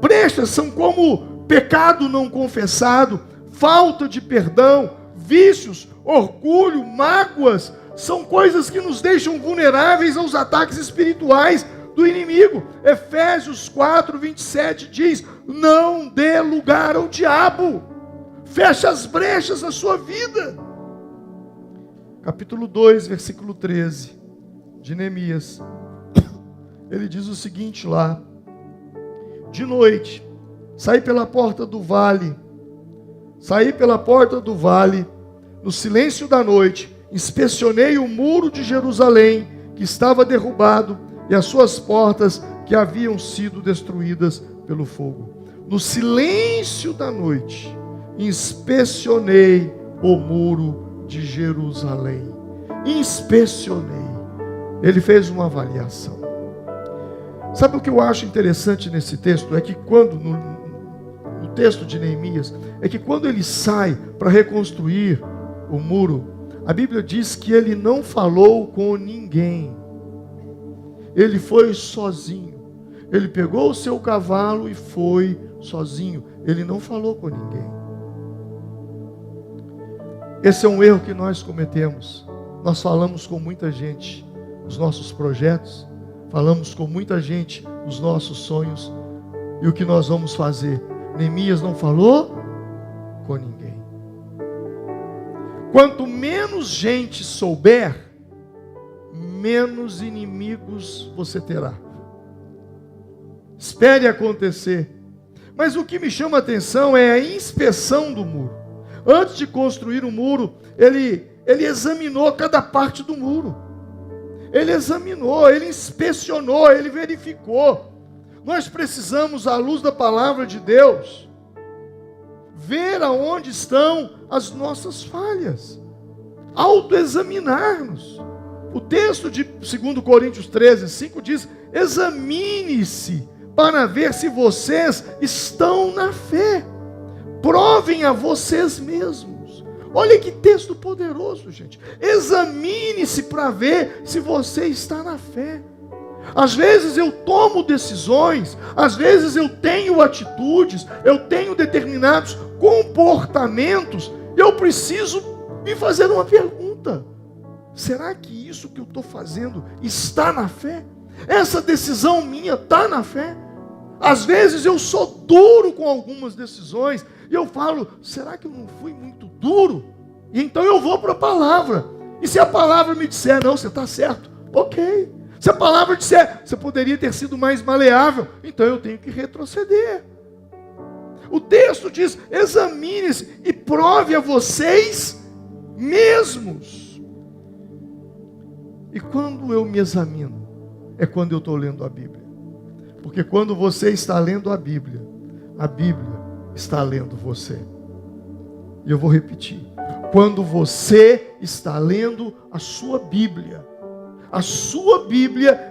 Brechas são como pecado não confessado, falta de perdão, vícios, orgulho, mágoas. São coisas que nos deixam vulneráveis aos ataques espirituais do inimigo. Efésios 4:27 diz: não dê lugar ao diabo. Feche as brechas na sua vida. Capítulo 2, versículo 13 de Neemias. Ele diz o seguinte lá: de noite, saí pela porta do vale, no silêncio da noite, inspecionei o muro de Jerusalém, que estava derrubado, e as suas portas, que haviam sido destruídas pelo fogo. No silêncio da noite, inspecionei o muro de Jerusalém. Inspecionei. Ele fez uma avaliação. Sabe o que eu acho interessante nesse texto? É que quando, no texto de Neemias, é que quando ele sai para reconstruir o muro, a Bíblia diz que ele não falou com ninguém. Ele foi sozinho. Ele pegou o seu cavalo e foi sozinho. Ele não falou com ninguém. Esse é um erro que nós cometemos. Nós falamos com muita gente os nossos projetos, falamos com muita gente os nossos sonhos, e o que nós vamos fazer? Neemias não falou com ninguém. Quanto menos gente souber, menos inimigos você terá. Espere acontecer. Mas o que me chama a atenção é a inspeção do muro. Antes de construir o muro, ele examinou cada parte do muro. Ele examinou, ele inspecionou, ele verificou. Nós precisamos, à luz da palavra de Deus, ver aonde estão as nossas falhas, autoexaminar-nos. O texto de 2 Coríntios 13:5 diz: examine-se para ver se vocês estão na fé. Provem a vocês mesmos. Olha que texto poderoso, gente. Examine-se para ver se você está na fé. Às vezes eu tomo decisões, às vezes eu tenho atitudes, eu tenho determinados comportamentos, e eu preciso me fazer uma pergunta: será que isso que eu estou fazendo está na fé? Essa decisão minha está na fé? Às vezes eu sou duro com algumas decisões, e eu falo: será que eu não fui muito duro? E então eu vou para a palavra, e se a palavra me disser: não, você está certo, ok. Se a palavra disser: você poderia ter sido mais maleável, então eu tenho que retroceder. O texto diz: examine-se e prove a vocês mesmos. E quando eu me examino, é quando eu estou lendo a Bíblia. Porque quando você está lendo a Bíblia está lendo você. E eu vou repetir: quando você está lendo a sua Bíblia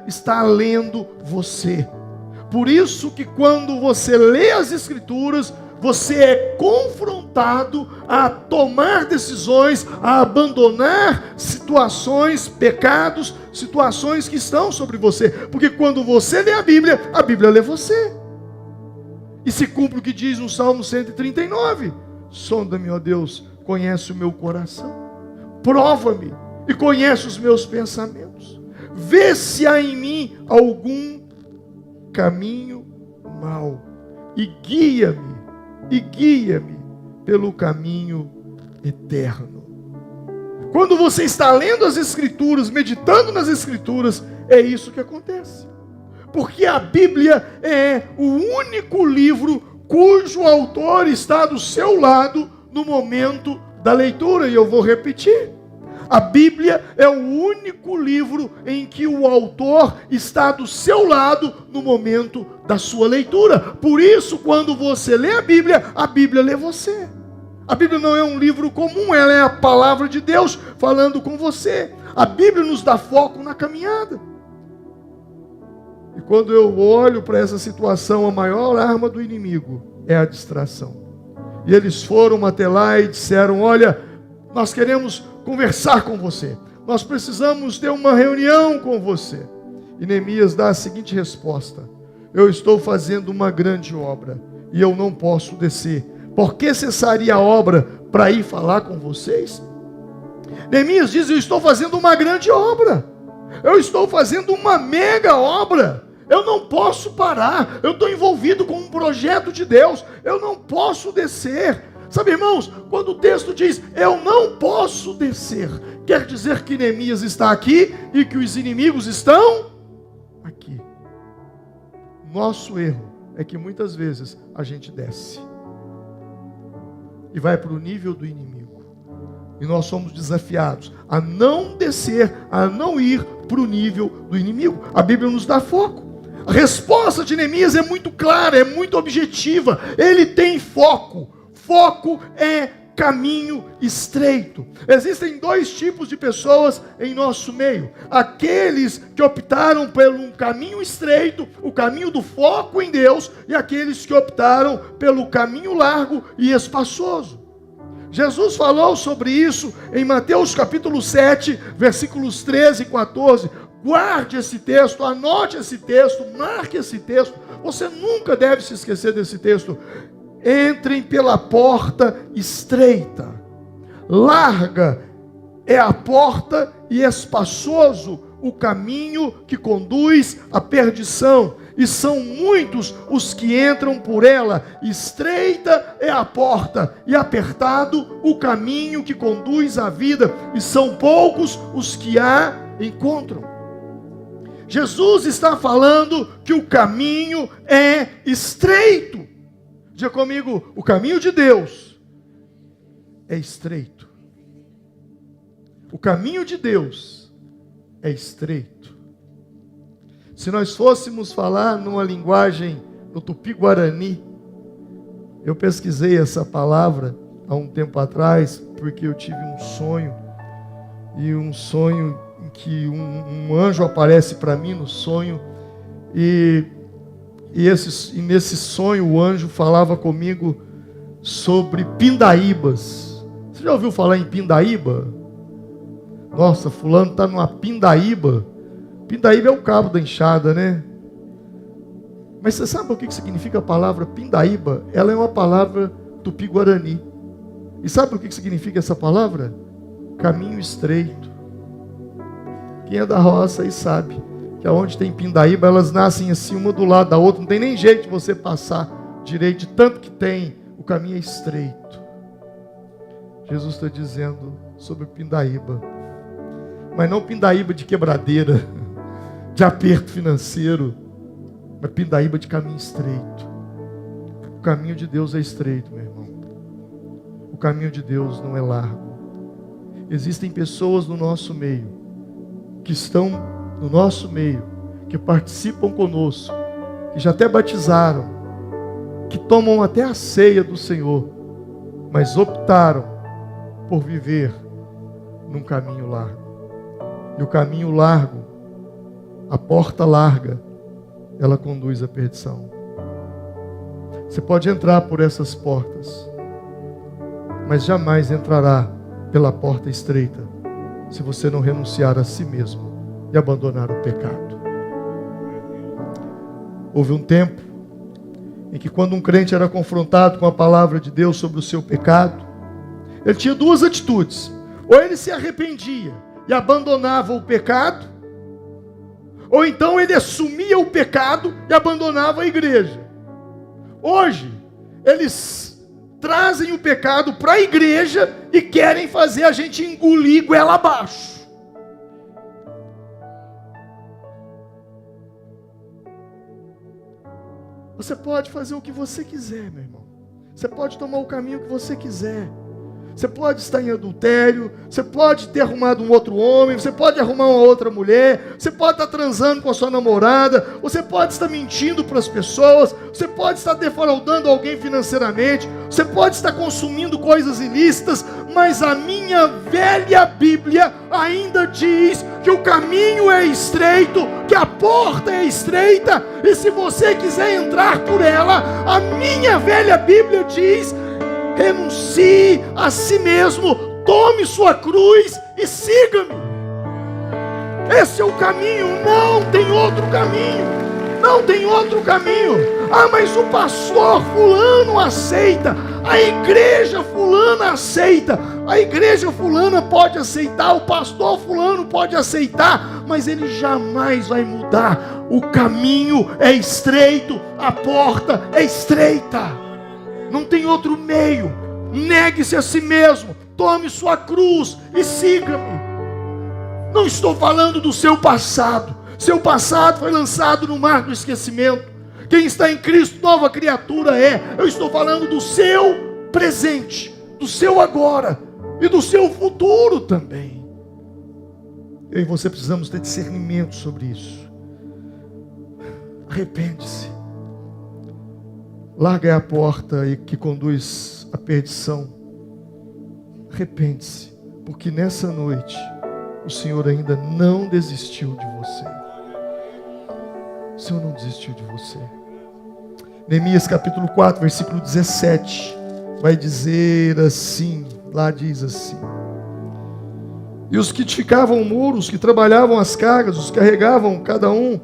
está lendo você. Por isso que quando você lê as Escrituras, você é confrontado a tomar decisões, a abandonar situações, pecados, situações que estão sobre você. Porque quando você lê a Bíblia lê você. E se cumpre o que diz no Salmo 139: sonda-me, ó Deus, conhece o meu coração, prova-me e conhece os meus pensamentos, vê se há em mim algum caminho mau, e guia-me pelo caminho eterno. Quando você está lendo as Escrituras, meditando nas Escrituras, é isso que acontece. Porque a Bíblia é o único livro cujo autor está do seu lado no momento da leitura. E eu vou repetir: a Bíblia é o único livro em que o autor está do seu lado no momento da sua leitura. Por isso, quando você lê a Bíblia lê você. A Bíblia não é um livro comum, ela é a palavra de Deus falando com você. A Bíblia nos dá foco na caminhada. E quando eu olho para essa situação, a maior arma do inimigo é a distração. E eles foram até lá e disseram: olha, nós queremos conversar com você, nós precisamos ter uma reunião com você. E Neemias dá a seguinte resposta: eu estou fazendo uma grande obra e eu não posso descer. Por que cessaria a obra para ir falar com vocês? Neemias diz: eu estou fazendo uma grande obra, eu estou fazendo uma mega obra, eu não posso parar, eu estou envolvido com um projeto de Deus, eu não posso descer. Sabe, irmãos, quando o texto diz eu não posso descer, quer dizer que Neemias está aqui e que os inimigos estão aqui. Nosso erro é que muitas vezes a gente desce e vai para o nível do inimigo, e nós somos desafiados a não descer, a não ir para o nível do inimigo. A Bíblia nos dá foco. A resposta de Neemias é muito clara, é muito objetiva. Ele tem foco. Foco é caminho estreito. Existem dois tipos de pessoas em nosso meio: aqueles que optaram por um caminho estreito, o caminho do foco em Deus, e aqueles que optaram pelo caminho largo e espaçoso. Jesus falou sobre isso em Mateus capítulo 7, versículos 13 e 14. Guarde esse texto, anote esse texto, marque esse texto. Você nunca deve se esquecer desse texto. Entrem pela porta estreita, larga é a porta e espaçoso o caminho que conduz à perdição, e são muitos os que entram por ela. Estreita é a porta e apertado o caminho que conduz à vida, e são poucos os que a encontram. Jesus está falando que o caminho é estreito. Diga comigo, o caminho de Deus é estreito. O caminho de Deus é estreito. Se nós fôssemos falar numa linguagem no Tupi-Guarani, eu pesquisei essa palavra há um tempo atrás, porque eu tive um sonho, e um sonho em que um anjo aparece para mim no sonho, e nesse sonho o anjo falava comigo sobre pindaíbas. Você já ouviu falar em pindaíba? Nossa, fulano está numa pindaíba. Pindaíba é o cabo da enxada, né? Mas você sabe o que significa a palavra pindaíba? Ela é uma palavra tupi-guarani. E sabe o que significa essa palavra? Caminho estreito. Quem é da roça aí sabe que aonde tem pindaíba, elas nascem assim, uma do lado da outra, não tem nem jeito de você passar direito, de tanto que tem, o caminho é estreito. Jesus está dizendo sobre pindaíba, mas não pindaíba de quebradeira, de aperto financeiro, mas pindaíba de caminho estreito. O caminho de Deus é estreito, meu irmão. O caminho de Deus não é largo. Existem pessoas no nosso meio, que estão no nosso meio, que participam conosco, que já até batizaram, que tomam até a ceia do Senhor, mas optaram por viver num caminho largo. E o caminho largo, a porta larga, ela conduz à perdição. Você pode entrar por essas portas, mas jamais entrará pela porta estreita, se você não renunciar a si mesmo e abandonar o pecado. Houve um tempo em que, quando um crente era confrontado com a palavra de Deus sobre o seu pecado, ele tinha duas atitudes: ou ele se arrependia e abandonava o pecado, ou então ele assumia o pecado e abandonava a igreja. Hoje, eles trazem o pecado para a igreja e querem fazer a gente engolir goela abaixo. Você pode fazer o que você quiser, meu irmão. Você pode tomar o caminho que você quiser. Você pode estar em adultério, você pode ter arrumado um outro homem, você pode arrumar uma outra mulher, você pode estar transando com a sua namorada, você pode estar mentindo para as pessoas, você pode estar defraudando alguém financeiramente, você pode estar consumindo coisas ilícitas, mas a minha velha Bíblia ainda diz que o caminho é estreito, que a porta é estreita, e se você quiser entrar por ela, a minha velha Bíblia diz: renuncie a si mesmo, tome sua cruz e siga-me. Esse é o caminho, não tem outro caminho. Não tem outro caminho. Ah, mas o pastor fulano aceita, a igreja fulana aceita, a igreja fulana pode aceitar, o pastor fulano pode aceitar, mas ele jamais vai mudar. O caminho é estreito, a porta é estreita. Não tem outro meio. Negue-se a si mesmo, tome sua cruz e siga-me. Não estou falando do seu passado. Seu passado foi lançado no mar do esquecimento. Quem está em Cristo, nova criatura é. Eu estou falando do seu presente, do seu agora e do seu futuro também. Eu e você precisamos ter discernimento sobre isso. Arrepende-se. Larga a porta que conduz à perdição. Arrepende-se, porque nessa noite o Senhor ainda não desistiu de você. O Senhor não desistiu de você. Neemias capítulo 4, versículo 17, vai dizer assim, lá diz assim: e os que edificavam o muro, os que trabalhavam as cargas, os que carregavam, cada um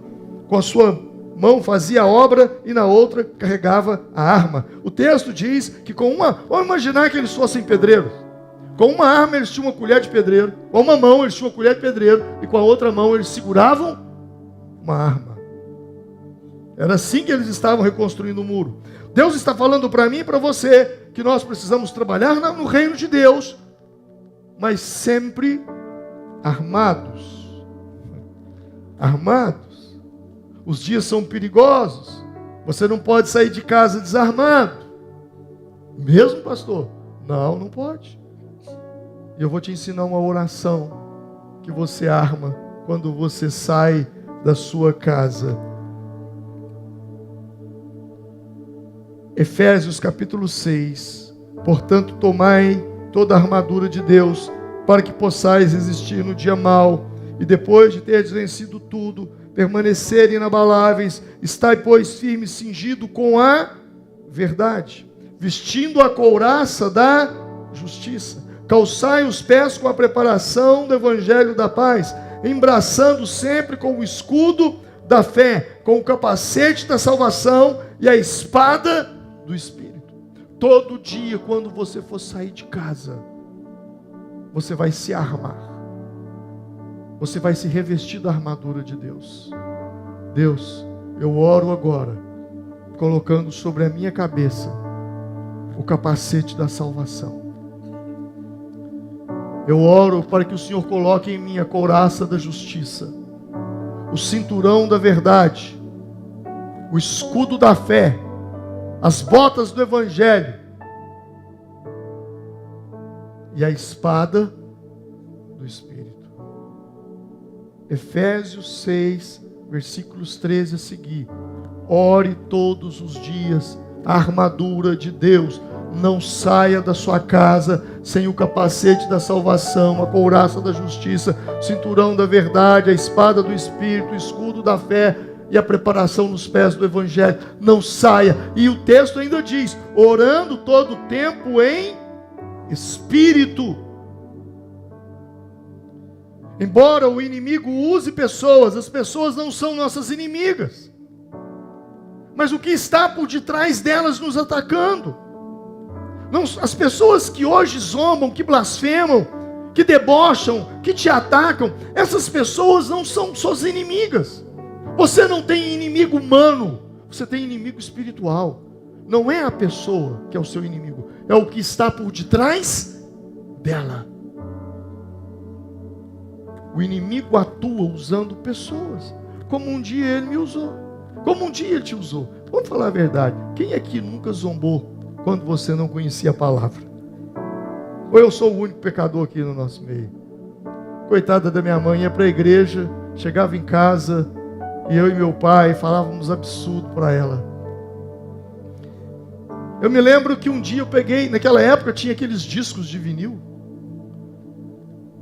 com a sua mão fazia a obra e na outra carregava a arma. O texto diz que vamos imaginar que eles fossem pedreiros. Com uma arma eles tinham uma colher de pedreiro, com uma mão eles tinham uma colher de pedreiro e com a outra mão eles seguravam uma arma. Era assim que eles estavam reconstruindo o muro. Deus está falando para mim e para você que nós precisamos trabalhar no reino de Deus, mas sempre armados. Armados. os dias são perigosos, você não pode sair de casa desarmado. Mesmo, pastor? Não, não pode. E eu vou te ensinar uma oração que você arma quando você sai da sua casa. Efésios capítulo 6. Portanto, tomai toda a armadura de Deus, para que possais resistir no dia mau, e depois de teres vencido tudo, permanecer inabaláveis. Estai, pois, firme, cingido com a verdade, vestindo a couraça da justiça, calçai os pés com a preparação do evangelho da paz, embraçando sempre com o escudo da fé, com o capacete da salvação e a espada do Espírito. Todo dia, quando você for sair de casa, você vai se armar, você vai se revestir da armadura de Deus. Deus, eu oro agora, colocando sobre a minha cabeça o capacete da salvação. Eu oro para que o Senhor coloque em mim a couraça da justiça, o cinturão da verdade, o escudo da fé, as botas do evangelho e a espada do Espírito. Efésios 6, versículos 13 a seguir. Ore todos os dias, a armadura de Deus. Não saia da sua casa sem o capacete da salvação, a couraça da justiça, o cinturão da verdade, a espada do Espírito, o escudo da fé e a preparação nos pés do evangelho. Não saia. E o texto ainda diz: orando todo o tempo em espírito. Embora o inimigo use pessoas, as pessoas não são nossas inimigas, mas o que está por detrás delas nos atacando? Não, as pessoas que hoje zombam, que blasfemam, que debocham, que te atacam, essas pessoas não são suas inimigas. Você não tem inimigo humano, você tem inimigo espiritual. Não é a pessoa que é o seu inimigo, é o que está por detrás dela. O inimigo atua usando pessoas, como um dia ele me usou, como um dia ele te usou. Vamos falar a verdade, quem aqui nunca zombou quando você não conhecia a palavra? Ou eu sou o único pecador aqui no nosso meio? Coitada da minha mãe, ia para a igreja, chegava em casa, e eu e meu pai falávamos absurdo para ela. Eu me lembro que um dia eu peguei, naquela época tinha aqueles discos de vinil.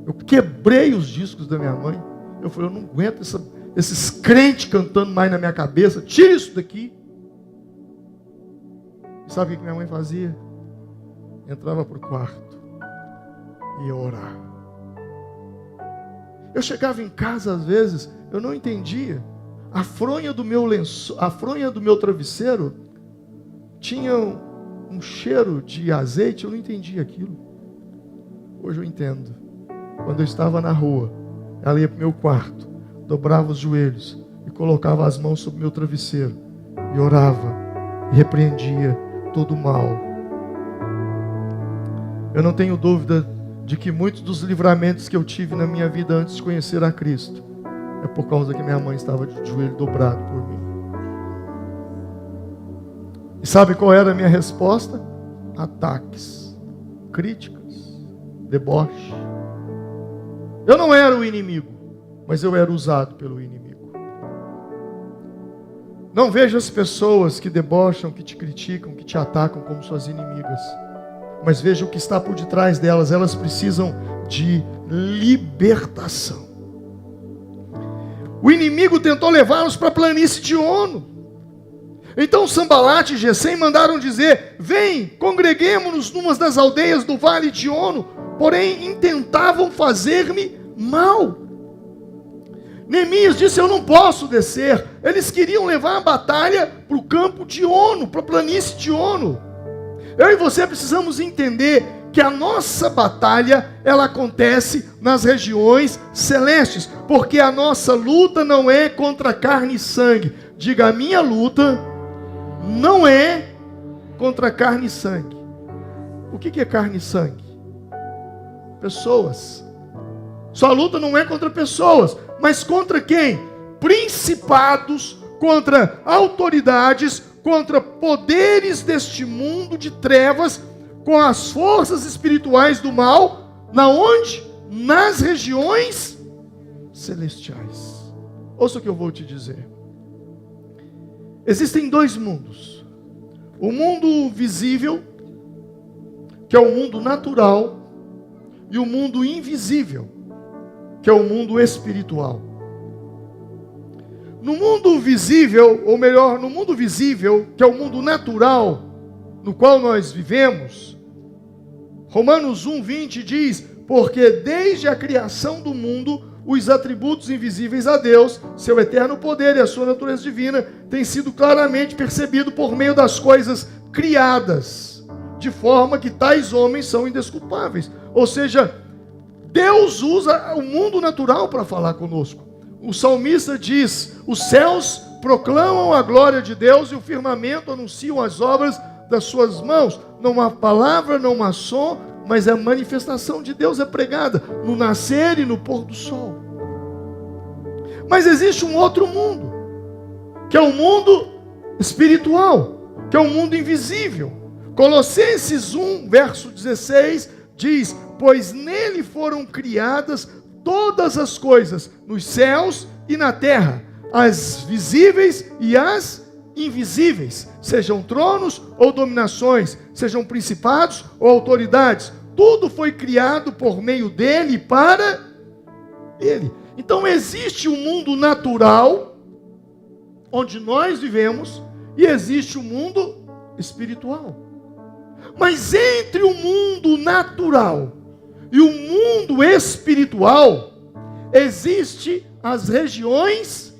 Eu quebrei os discos da minha mãe. Eu falei, eu não aguento esses crentes cantando mais na minha cabeça. Tira isso daqui. E sabe o que minha mãe fazia? Entrava para o quarto e ia orar. Eu chegava em casa às vezes, eu não entendia. A fronha do meu lenço, a fronha do meu travesseiro tinha um cheiro de azeite. Eu não entendia aquilo. Hoje eu entendo. Quando eu estava na rua, ela ia para o meu quarto, dobrava os joelhos e colocava as mãos sobre o meu travesseiro e orava e repreendia todo o mal. Eu não tenho dúvida de que muitos dos livramentos que eu tive na minha vida antes de conhecer a Cristo é por causa que minha mãe estava de joelho dobrado por mim. E sabe qual era a minha resposta? Ataques, críticas, deboche. Eu não era o inimigo, mas eu era usado pelo inimigo. Não veja as pessoas que debocham, que te criticam, que te atacam como suas inimigas, mas veja o que está por detrás delas. Elas precisam de libertação. O inimigo tentou levá-los para a planície de Ono. Então Sambalate e Gesem mandaram dizer: vem, congreguemo-nos numas das aldeias do vale de Ono. Porém intentavam fazer-me mal. Neemias disse: eu não posso descer. Eles queriam levar a batalha para o campo de Ono, para a planície de Ono. Eu e você precisamos entender que a nossa batalha, ela acontece nas regiões celestes, porque a nossa luta não é contra carne e sangue. Diga: a minha luta não é contra carne e sangue. O que é carne e sangue? Pessoas. Sua luta não é contra pessoas, mas contra quem? Principados, contra autoridades, contra poderes deste mundo de trevas, com as forças espirituais do mal, na onde? Nas regiões celestiais. Ouça o que eu vou te dizer. Existem dois mundos. O mundo visível, que é o mundo natural, e o mundo invisível, que é o mundo espiritual. No mundo visível, ou melhor, no mundo visível, que é o mundo natural, no qual nós vivemos, Romanos 1:20 diz: porque desde a criação do mundo, os atributos invisíveis a Deus, seu eterno poder e a sua natureza divina, têm sido claramente percebidos por meio das coisas criadas, de forma que tais homens são indesculpáveis. Ou seja, Deus usa o mundo natural para falar conosco. O salmista diz: os céus proclamam a glória de Deus e o firmamento anunciam as obras das suas mãos. Não há palavra, não há som, mas a manifestação de Deus é pregada no nascer e no pôr do sol. Mas existe um outro mundo, que é o mundo espiritual, que é o mundo invisível. Colossenses 1, verso 16, diz: pois nele foram criadas todas as coisas, nos céus e na terra, as visíveis e as invisíveis, sejam tronos ou dominações, sejam principados ou autoridades, tudo foi criado por meio dele e para ele. Então existe um mundo natural, onde nós vivemos, e existe um mundo espiritual. Mas entre o mundo natural e o mundo espiritual, existe as regiões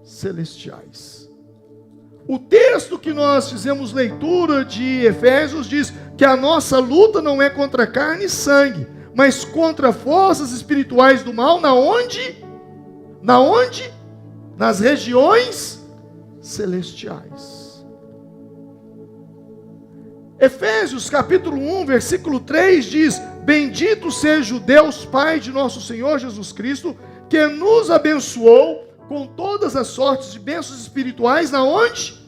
celestiais. O texto que nós fizemos leitura de Efésios diz que a nossa luta não é contra carne e sangue, mas contra forças espirituais do mal, na onde? Nas regiões celestiais. Efésios capítulo 1, versículo 3 diz: bendito seja o Deus Pai de nosso Senhor Jesus Cristo, que nos abençoou com todas as sortes de bênçãos espirituais, na onde?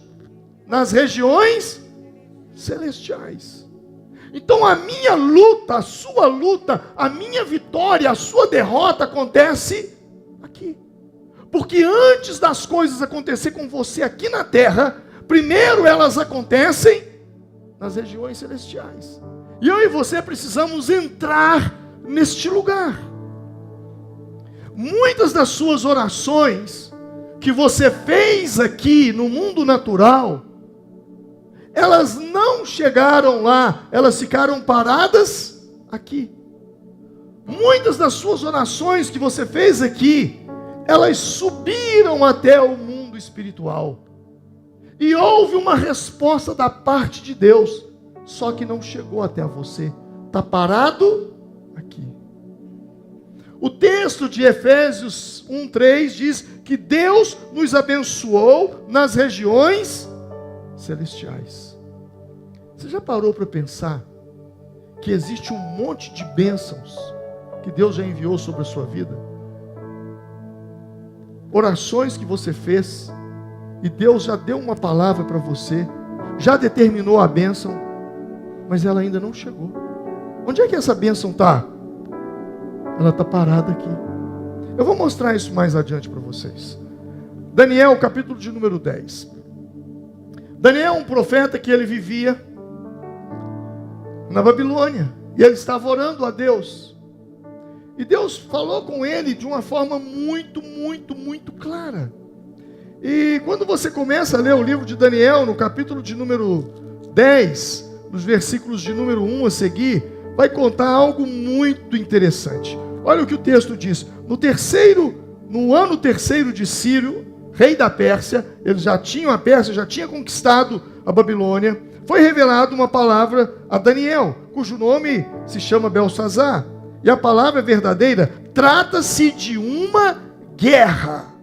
Nas regiões celestiais. Então a minha luta, a sua luta, a minha vitória, a sua derrota acontece aqui. Porque antes das coisas acontecer com você aqui na terra, primeiro elas acontecem nas regiões celestiais. E eu e você precisamos entrar neste lugar. Muitas das suas orações que você fez aqui no mundo natural, elas não chegaram lá, elas ficaram paradas aqui. Muitas das suas orações que você fez aqui, elas subiram até o mundo espiritual. E houve uma resposta da parte de Deus, só que não chegou até você. Está parado aqui. O texto de Efésios 1:3 diz que Deus nos abençoou nas regiões celestiais. Você já parou para pensar que existe um monte de bênçãos que Deus já enviou sobre a sua vida? Orações que você fez e Deus já deu uma palavra para você, já determinou a bênção, mas ela ainda não chegou. Onde é que essa bênção está? Ela está parada aqui. Eu vou mostrar isso mais adiante para vocês. Daniel, capítulo de número 10. Daniel é um profeta que ele vivia na Babilônia. E ele estava orando a Deus. E Deus falou com ele de uma forma muito clara. E quando você começa a ler o livro de Daniel, no capítulo de número 10, nos versículos de número 1 a seguir, vai contar algo muito interessante. Olha o que o texto diz. No ano terceiro de Ciro, rei da Pérsia, eles já tinham a Pérsia, já tinha conquistado a Babilônia, foi revelada uma palavra a Daniel, cujo nome se chama Belsazar. E a palavra é verdadeira. Trata-se de uma guerra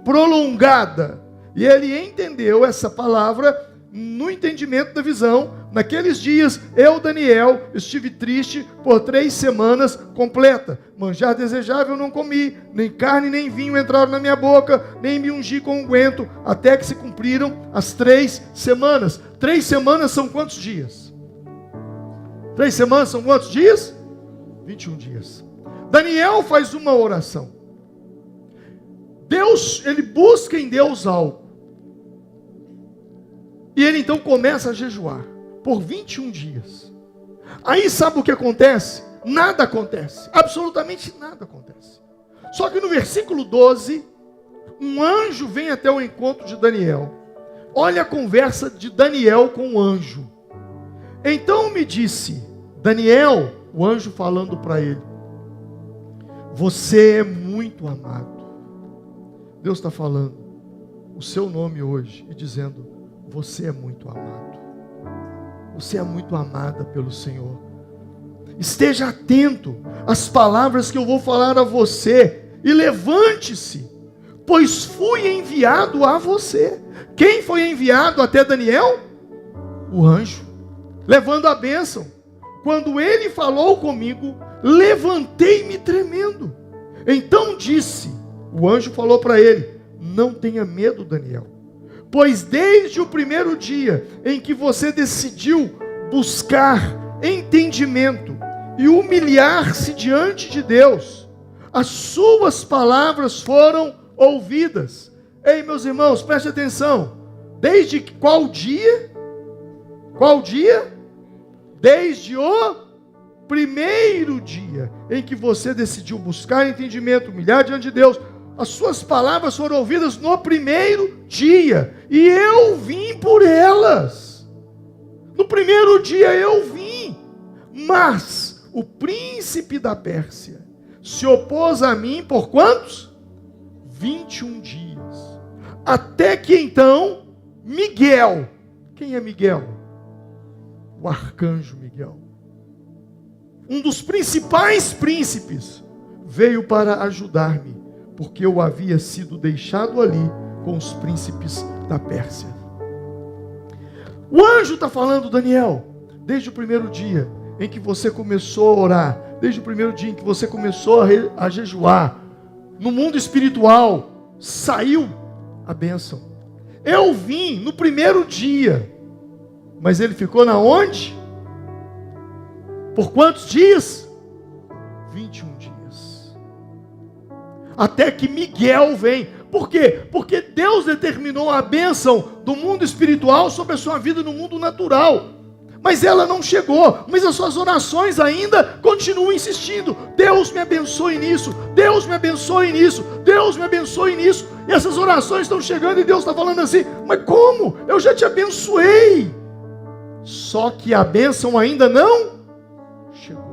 prolongada. E ele entendeu essa palavra no entendimento da visão. Naqueles dias, eu, Daniel, estive triste por 3 semanas completa. Manjar desejável não comi, nem carne nem vinho entraram na minha boca, nem me ungi com unguento, até que se cumpriram as 3 semanas. 3 semanas são quantos dias? 3 semanas são quantos dias? 21 dias. Daniel faz uma oração. Deus, ele busca em Deus algo. E ele então começa a jejuar por 21 dias. Aí sabe o que acontece? Nada acontece. Absolutamente nada acontece. Só que no versículo 12, um anjo vem até o encontro de Daniel. Olha a conversa de Daniel com o anjo. Então me disse, Daniel, o anjo falando para ele, você é muito amado. Deus está falando o seu nome hoje e dizendo, você é muito amado. Você é muito amada pelo Senhor. Esteja atento às palavras que eu vou falar a você e levante-se, pois fui enviado a você. Quem foi enviado até Daniel? O anjo, levando a bênção. Quando ele falou comigo, levantei-me tremendo. Então disse, o anjo falou para ele, não tenha medo, Daniel, pois desde o primeiro dia em que você decidiu buscar entendimento e humilhar-se diante de Deus, as suas palavras foram ouvidas. Ei, meus irmãos, preste atenção. Desde qual dia? Qual dia? Desde o primeiro dia em que você decidiu buscar entendimento, humilhar diante de Deus, as suas palavras foram ouvidas no primeiro dia, e eu vim por elas. No primeiro dia eu vim, mas o príncipe da Pérsia se opôs a mim por quantos? 21 dias. Até que então, Miguel, quem é Miguel? O arcanjo Miguel, um dos principais príncipes, veio para ajudar-me, porque eu havia sido deixado ali com os príncipes da Pérsia. O anjo está falando, Daniel, desde o primeiro dia em que você começou a orar, desde o primeiro dia em que você começou a jejuar, no mundo espiritual, saiu a bênção. Eu vim no primeiro dia, mas ele ficou na onde? Por quantos dias? 21 dias. Até que Miguel vem. Por quê? Porque Deus determinou a bênção do mundo espiritual sobre a sua vida no mundo natural. Mas ela não chegou. Mas as suas orações ainda continuam insistindo. Deus me abençoe nisso. Deus me abençoe nisso. Deus me abençoe nisso. E essas orações estão chegando e Deus está falando assim, mas como? Eu já te abençoei. Só que a bênção ainda não chegou.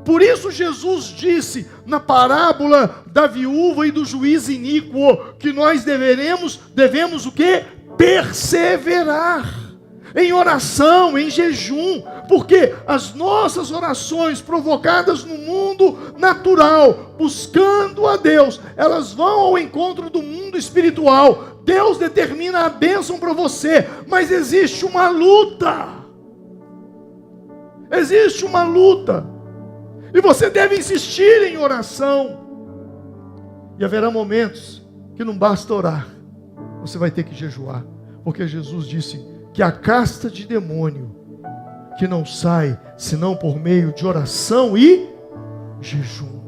Por isso Jesus disse na parábola da viúva e do juiz iníquo que nós devemos o quê? Perseverar em oração, em jejum, porque as nossas orações provocadas no mundo natural, buscando a Deus, elas vão ao encontro do mundo espiritual. Deus determina a bênção para você, mas existe uma luta. Existe uma luta. E você deve insistir em oração. E haverá momentos que não basta orar, você vai ter que jejuar, porque Jesus disse que a casta de demônio que não sai senão por meio de oração e jejum.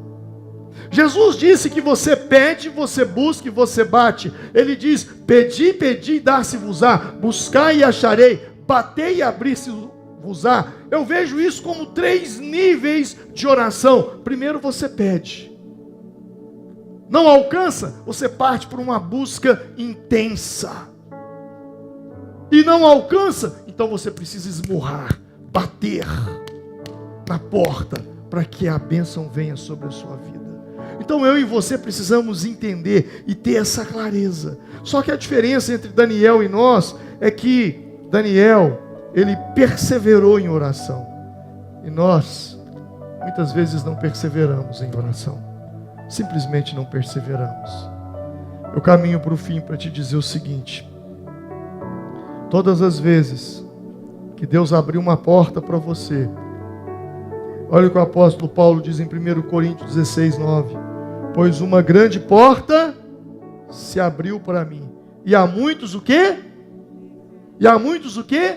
Jesus disse que você pede, você busca e você bate. Ele diz, pedi, pedi e dar-se-vos-á, buscai e acharei, batei e abrir-se-vos-á. Eu vejo isso como 3 níveis de oração. Primeiro você pede. Não alcança, você parte por uma busca intensa. E não alcança, então você precisa esmurrar, bater na porta, para que a bênção venha sobre a sua vida. Então eu e você precisamos entender e ter essa clareza. Só que a diferença entre Daniel e nós é que Daniel, ele perseverou em oração. E nós, muitas vezes não perseveramos em oração. Simplesmente não perseveramos. Eu caminho para o fim para te dizer o seguinte. Todas as vezes que Deus abriu uma porta para você, olha o que o apóstolo Paulo diz em 1 Coríntios 16, 9. Pois uma grande porta se abriu para mim. E há muitos o quê? E há muitos o quê?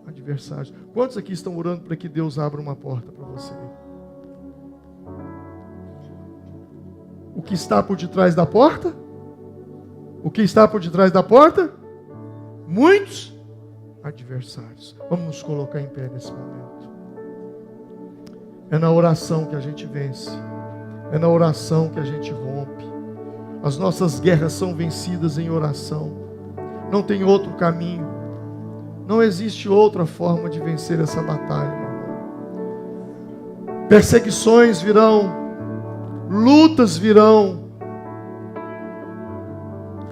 Adversários. Quantos aqui estão orando para que Deus abra uma porta para você? O que está por detrás da porta? O que está por detrás da porta? Muitos adversários. Vamos nos colocar em pé nesse momento. É na oração que a gente vence. É na oração que a gente rompe. As nossas guerras são vencidas em oração. Não tem outro caminho. Não existe outra forma de vencer essa batalha, meu irmão. Perseguições virão. Lutas virão.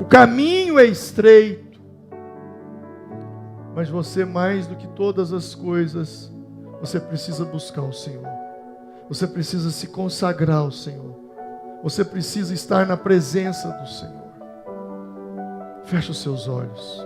O caminho é estreito. Mas você, mais do que todas as coisas, você precisa buscar o Senhor. Você precisa se consagrar ao Senhor. Você precisa estar na presença do Senhor. Feche os seus olhos.